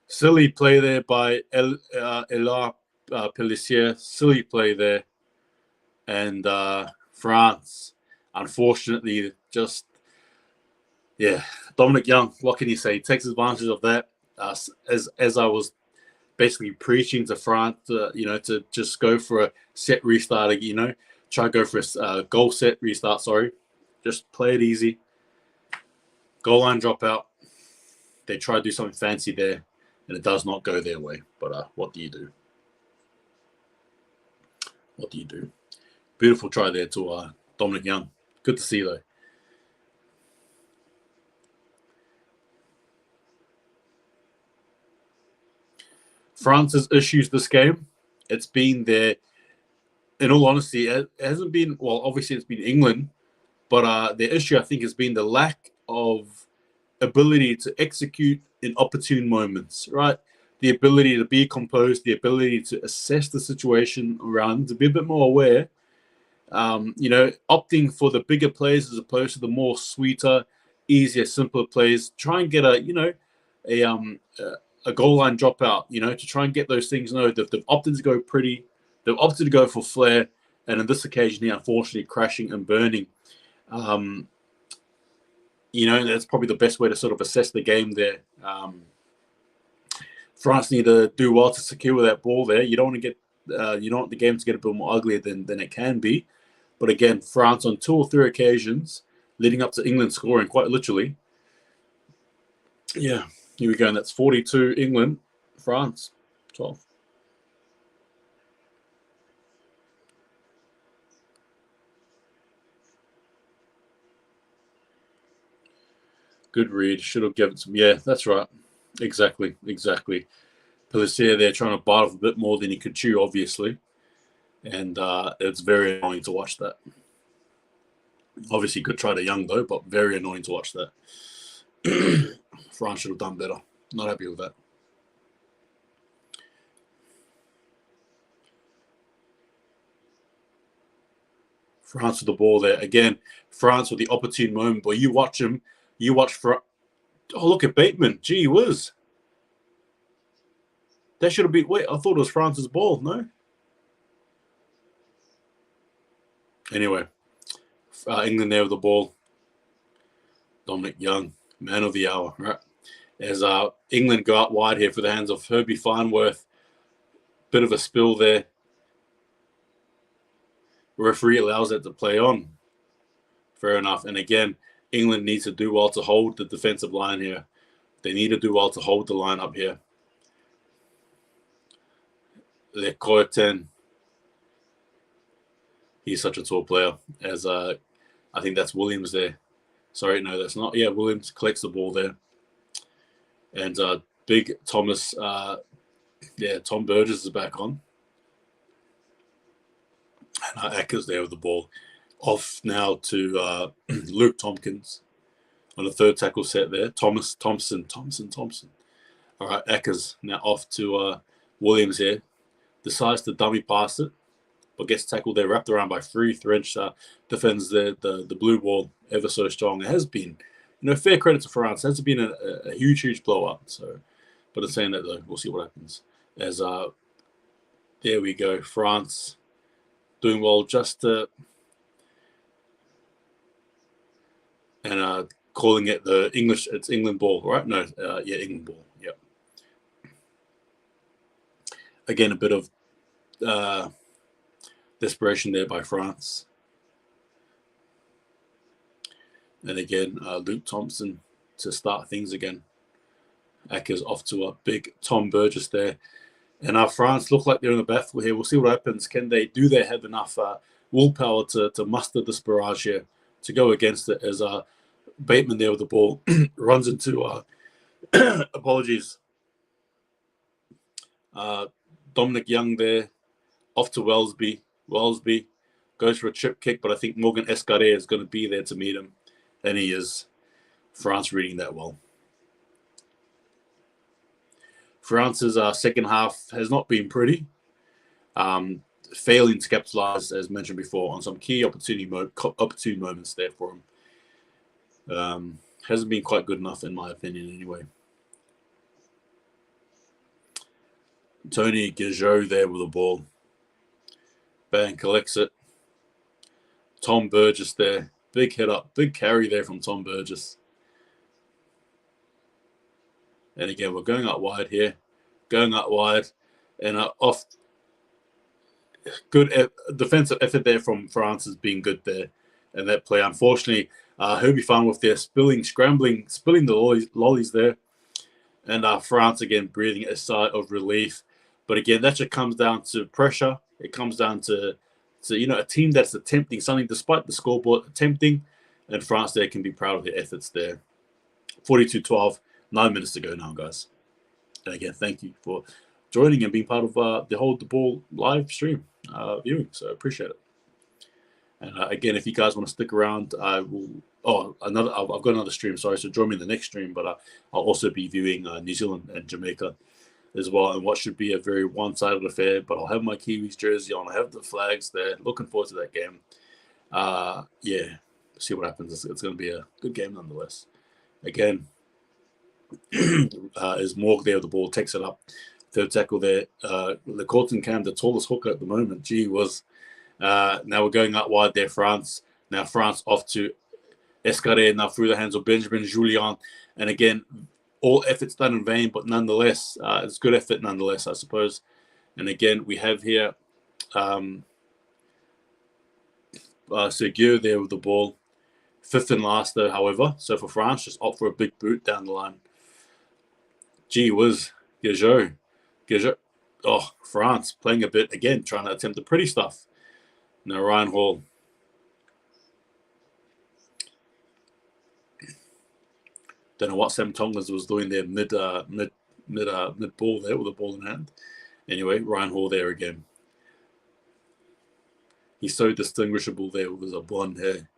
Silly play there by Elar Pellissier. Silly play there. And France, unfortunately, Dominic Young, what can you say? He takes advantage of that. As I was basically preaching to France, to just go for a set restart, try to go for a goal set restart, Just play it easy. Goal line dropout. They try to do something fancy there, and it does not go their way. But what do you do? Beautiful try there to Dominic Young. Good to see, though. France's issues this game, it's been there. In all honesty, it hasn't been, well, obviously it's been England, but the issue, I think, has been the lack of ability to execute in opportune moments, right? The ability to be composed, the ability to assess the situation around, to be a bit more aware, Opting for the bigger plays as opposed to the more sweeter, easier, simpler plays. Try and get a goal line dropout. To try and get those things. They've opted to go pretty. They've opted to go for flair, and on this occasion, he unfortunately crashing and burning. That's probably the best way to sort of assess the game there. France need to do well to secure that ball there. You don't want the game to get a bit more uglier than it can be. But again, France on 2 or 3 occasions leading up to England scoring, quite literally. Yeah, here we go. And that's 42 England, France 12. Good read. Should have given some. Yeah, that's right. Exactly. Pellissier there trying to bite off a bit more than he could chew, obviously. And it's very annoying to watch that. Obviously, good try to Young, though, but very annoying to watch that. France should have done better. Not happy with that. France with the ball there. Again, France with the opportune moment. But you watch him. You watch for. Oh, look at Bateman. Gee whiz. That should have been. Wait, I thought it was France's ball. No? Anyway, England there with the ball. Dominic Young, man of the hour, right? As England go out wide here for the hands of Herbie Farnworth. Bit of a spill there. Referee allows that to play on. Fair enough. And again, England needs to do well to hold the defensive line here. They need to do well to hold the line up here. Le Coyoten. He's such a tall player. As I think that's Williams there. Sorry, no, that's not. Yeah, Williams collects the ball there. And big Thomas, Tom Burgess is back on. And Ackers there with the ball. Off now to Luke Tompkins on the third tackle set there. Thompson. All right, Ackers now off to Williams here. Decides to dummy pass it, but gets tackled there, wrapped around by 3. French defends the blue ball ever so strong. It has been, fair credit to France. It has been a huge blowout. So, but in saying that though, we'll see what happens. As there we go, France doing well just and calling it the English. It's England ball, right? No, England ball. Yep. Again, a bit of desperation there by France. And again, Luke Thompson to start things again. Ackers off to a big Tom Burgess there. And France look like they're in the battlefield here. We'll see what happens. Do they have enough willpower to muster this barrage here to go against it as Bateman there with the ball runs into apologies. Dominic Young there off to Wellesby. Wellesby goes for a chip kick, but I think Morgan Escaré is going to be there to meet him. And he is. France reading that well. France's second half has not been pretty. Failing to capitalize, as mentioned before, on some key opportune moments there for him. Hasn't been quite good enough, in my opinion, anyway. Tony Guigeot there with the ball. Bang, collects it. Tom Burgess there. Big hit up. Big carry there from Tom Burgess. And again, we're going out wide here. Going out wide. And off. Good defensive effort there from France has been good there. And that play, unfortunately, Herbie Farnworth there spilling the lollies there. And France again breathing a sigh of relief. But again, that just comes down to pressure. It comes down to a team that's attempting something despite the scoreboard attempting. And France there can be proud of their efforts there. 42-12, 9 minutes to go now, guys. And again, thank you for joining and being part of the Hold the Ball live stream viewing. So I appreciate it. And again, if you guys want to stick around, I will. I've got another stream. Sorry, so join me in the next stream. But I'll also be viewing New Zealand and Jamaica as well, and what should be a very one-sided affair. But I'll have my Kiwis jersey on. I have the flags there. Looking forward to that game. Yeah, see what happens. It's going to be a good game nonetheless. Again, is Morg there with the ball, takes it up. Third tackle there. The Colton Cam, the tallest hooker at the moment. Gee was. Now we're going out wide there, France. Now France off to Escaré, now through the hands of Benjamin Julien. And again, all efforts done in vain, but nonetheless, it's good effort nonetheless, I suppose. And again, we have here Sergio there with the ball. Fifth and last, though, however. So for France, just opt for a big boot down the line. Gee whiz, Gajot. Oh, France playing a bit again, trying to attempt the pretty stuff. Now Ryan Hall. Don't know what Sam Tongas was doing there mid ball there with the ball in hand. Anyway, Ryan Hall there again. He's so distinguishable there with his blonde hair.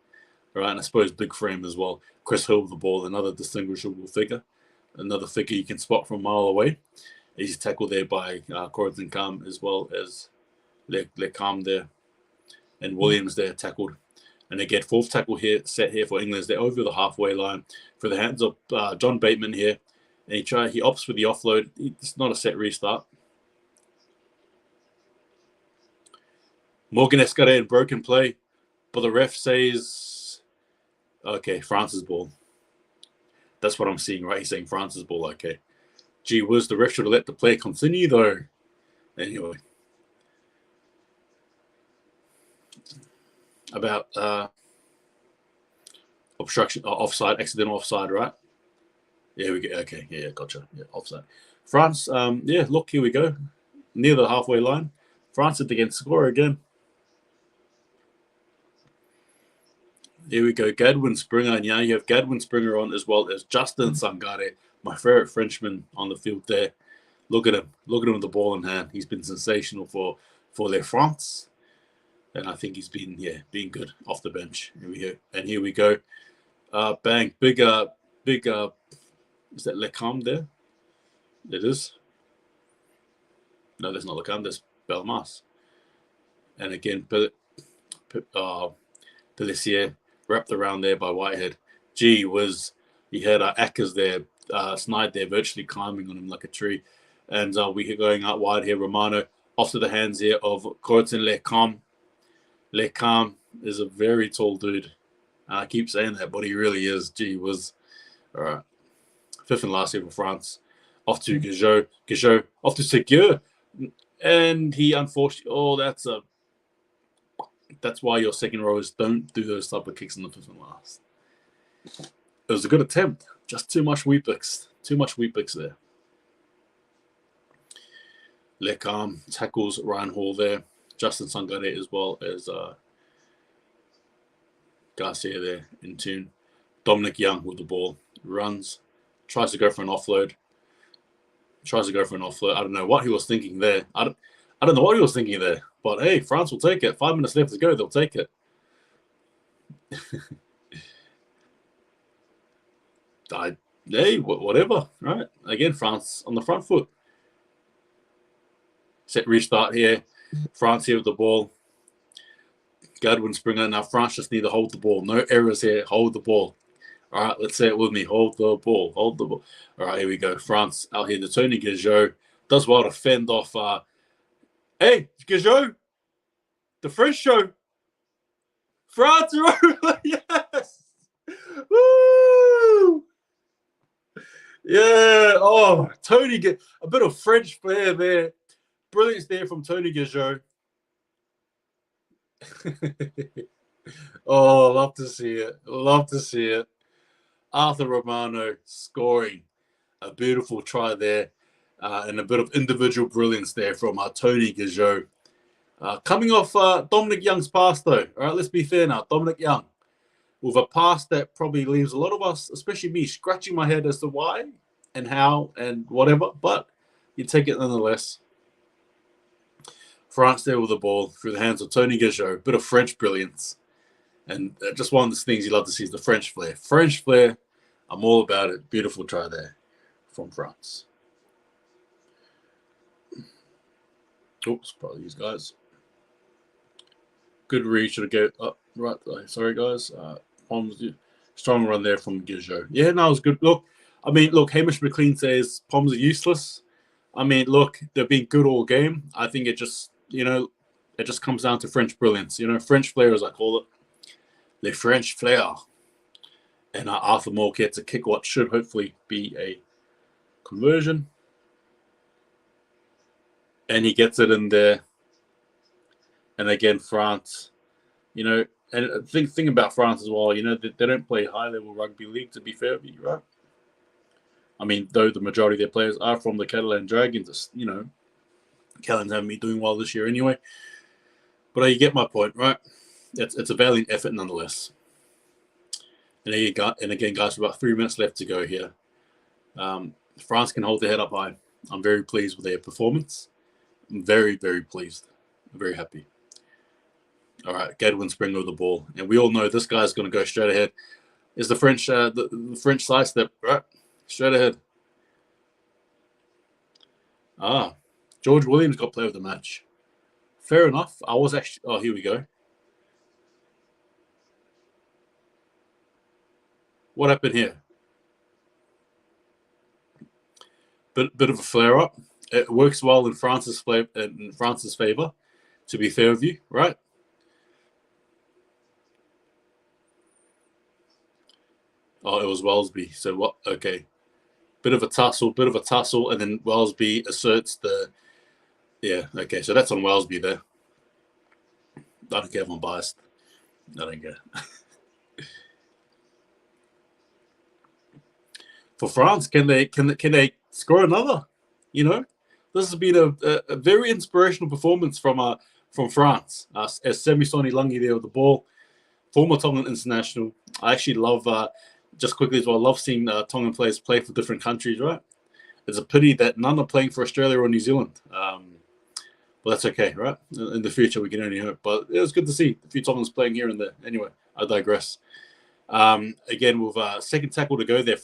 Right, and I suppose big frame as well. Chris Hill with the ball, another distinguishable figure. Another figure you can spot from a mile away. He's tackled there by Corentin Kam as well as Le Cam there. And Williams there tackled. And again, fourth tackle here, set here for England. They're over the halfway line for the hands of John Bateman here. And he opts for the offload. It's not a set restart. Morgan Escaré in broken play. But the ref says, okay, France's ball. That's what I'm seeing, right? He's saying France's ball, okay. Gee whiz, the ref should have let the play continue, though. Anyway. About obstruction, offside, accidental offside, right? Yeah, we get, okay. Yeah, gotcha. Yeah, offside. France, yeah, look, here we go. Near the halfway line. France again, score again. Here we go, Gadwin Springer, and yeah, you have Gadwin Springer on as well as Justin Sangare, my favorite Frenchman on the field there. Look at him with the ball in hand. He's been sensational for Les France, and I think he's been good off the bench. Here we go, bang, big. Is that Lecam there? It is. No, that's not Lecam. That's Belmas. And again, Pelissier. Wrapped around there by Whitehead. Gee whiz, he had Ackers there, Snide there, virtually climbing on him like a tree. And we are going out wide here. Romano off to the hands here of Corentin Lecam. Lecam is a very tall dude. I keep saying that, but he really is. Gee whiz. All right. Fifth and last here for France. Off to Gajot. Gajot off to Segure. And he unfortunately, that's why your second rowers don't do those type of kicks in the fifth and last. It was a good attempt. Just too much Weet-Bix. Too much Weet-Bix there. Lecam tackles Ryan Hall there. Justin Sangare as well as Garcia there in tune. Dominic Young with the ball. Runs. Tries to go for an offload. I don't know what he was thinking there. I don't know what he was thinking there. But hey, France will take it. 5 minutes left to go. They'll take it. Hey, whatever. Right. Again, France on the front foot. Set restart here. France here with the ball. Gadwin Springer. Now France just need to hold the ball. No errors here. Hold the ball. All right, let's say it with me. Hold the ball. Hold the ball. All right, here we go. France out here. The Tony Gajot does well to fend off. Hey, Gajot, the French show. France are over. Yes. Woo. Yeah. Oh, Tony, a bit of French flair there. Brilliance there from Tony Gajot. Oh, love to see it. Love to see it. Arthur Romano scoring a beautiful try there. And a bit of individual brilliance there from Tony Gajot. Coming off Dominic Young's pass, though. All right, let's be fair now. Dominic Young, with a pass that probably leaves a lot of us, especially me, scratching my head as to why and how and whatever. But you take it nonetheless. France there with the ball through the hands of Tony Gajot. Bit of French brilliance. And just one of the things you love to see is the French flair. French flair, I'm all about it. Beautiful try there from France. Oops, probably these guys. Good read, should have go up right. Sorry, guys. Palms, strong run there from Gizzo. Yeah, no, it was good. Look, Hamish McLean says Palms are useless. I mean, look, they've been good all game. I think it just, it just comes down to French brilliance. French flair, as I call it. Le French flair. And Arthur Moore gets a kick what should hopefully be a conversion. And he gets it in there. And again, France, and the thing about France as well, they don't play high-level rugby league, to be fair with you, right? I mean, though the majority of their players are from the Catalan Dragons, Catalans haven't been doing well this year anyway. But you get my point, right? It's a valiant effort nonetheless. And again, guys, about 3 minutes left to go here. France can hold their head up high. I'm very pleased with their performance. I'm very, very pleased. I'm very happy. All right, Gadwin's bringing over the ball. And we all know this guy's going to go straight ahead. Is the French the French side step, right? Straight ahead. George Williams got player of the match. Fair enough. I was actually... Oh, here we go. What happened here? Bit of a flare-up. It works well in France's favor, to be fair with you, right? Oh, it was Wellesby. So what? Okay. Bit of a tussle, and then Wellesby asserts the... Yeah, okay. So that's on Wellesby there. I don't care if I'm biased. I don't care. For France, can they score another? This has been a very inspirational performance from France. As Semi Soni Lungi there with the ball, former Tongan international. I actually love, just quickly as well, I love seeing Tongan players play for different countries, right? It's a pity that none are playing for Australia or New Zealand. But that's okay, right? In the future, we can only hope. But it was good to see a few Tongans playing here and there. Anyway, I digress. Again, with second tackle to go there,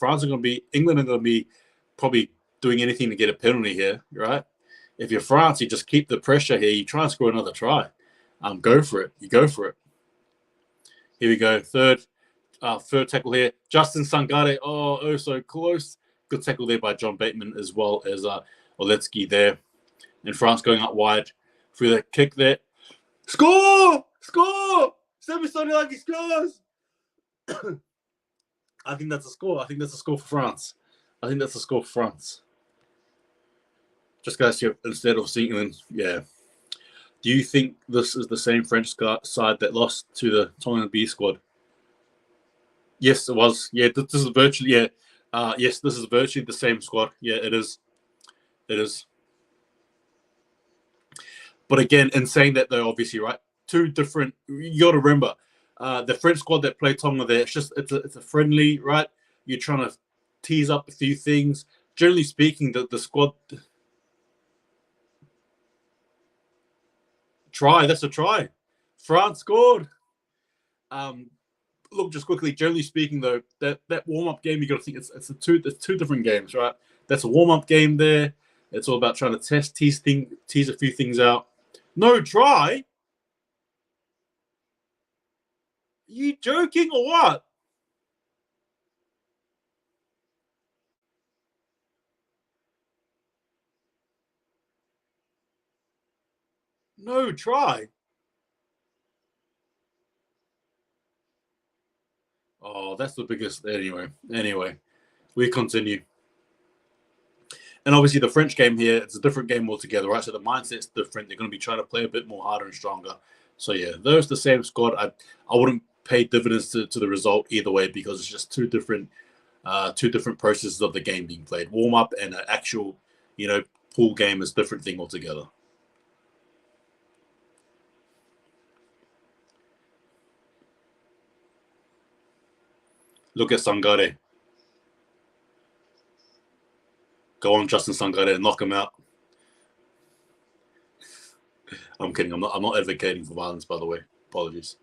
England are going to be probably doing anything to get a penalty here, right? If you're France, you just keep the pressure here. You try and score another try. Go for it. You go for it. Here we go. Third tackle here. Justin Sangare. Oh, so close. Good tackle there by John Bateman as well as Oletsky there. And France going up wide through the kick there. Score! Score! Semi-Sonilagi scores! I think that's a score. I think that's a score for France. Just guys here, instead of seeing them, yeah. Do you think this is the same French side that lost to the Tongan B squad? Yes, it was. Yeah, this is virtually, yeah. Yes, this is virtually the same squad. Yeah, it is. It is. But again, in saying that, though, obviously, right, two different. You got to remember, the French squad that played Tonga there. It's a friendly, right? You're trying to tease up a few things. Generally speaking, the squad try. That's a try. France scored. Look, just quickly. Generally speaking, though, that warm up game, you got to think it's two different games, right? That's a warm up game there. It's all about trying to tease a few things out. No try? You joking or what? No try. Oh, that's the biggest. Anyway, we continue. And obviously, the French game here, it's a different game altogether, right? So the mindset's different. They're going to be trying to play a bit more harder and stronger. So yeah, there's the same squad. I wouldn't pay dividends to the result either way because it's just two different processes of the game being played. Warm up and an actual, pool game is a different thing altogether. Look at Sangare. Go on, Justin Sangare, knock him out. I'm kidding. I'm not advocating for violence, by the way. Apologies.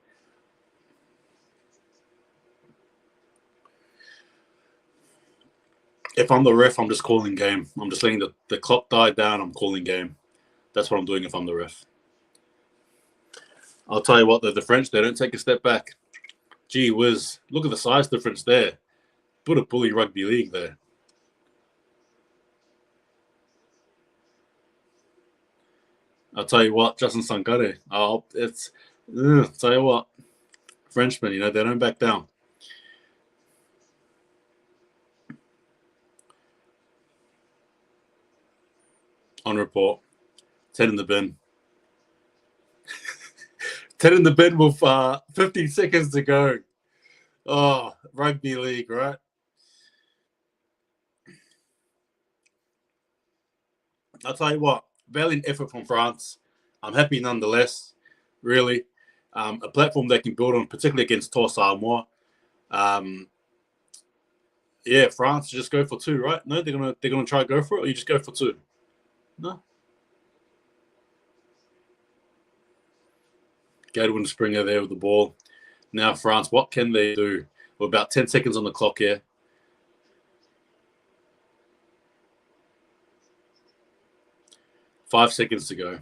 If I'm the ref, I'm just calling game. I'm just letting the clock die down. I'm calling game. That's what I'm doing if I'm the ref. I'll tell you what, the French, they don't take a step back. Gee whiz, look at the size difference there. Put a bully rugby league there. I'll tell you what, Justin Sankare. Tell you what, Frenchmen, they don't back down. On report, 10 in the bin. 10 in the bin with 15 seconds to go. Oh, rugby league, right? I'll tell you what, valiant effort from France. I'm happy nonetheless, really. A platform they can build on, particularly against Tour Samoa. Yeah, France just go for 2, right? No, they're gonna try to go for it, or you just go for 2? No. Gadwin Springer there with the ball. Now France, what can they do? We're about 10 seconds on the clock here. 5 seconds to go.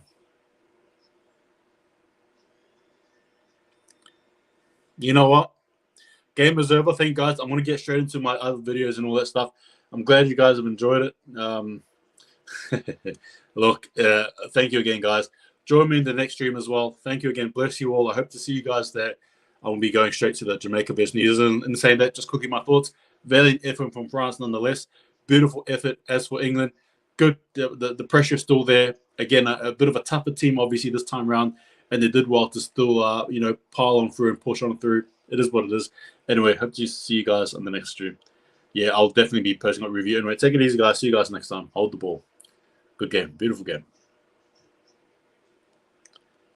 You know what? Game is over. Thank you, guys. I'm going to get straight into my other videos and all that stuff. I'm glad you guys have enjoyed it. Look, thank you again, guys. Join me in the next stream as well. Thank you again. Bless you all. I hope to see you guys there. I will be going straight to the Jamaica versus New Zealand. And saying that, just quickly my thoughts. Valiant effort from France nonetheless. Beautiful effort as for England. Good. The pressure is still there. Again, a bit of a tougher team, obviously, this time around. And they did well to still, pile on through and push on through. It is what it is. Anyway, hope to see you guys on the next stream. Yeah, I'll definitely be posting a review. Anyway, take it easy, guys. See you guys next time. Hold the ball. Good game. Beautiful game.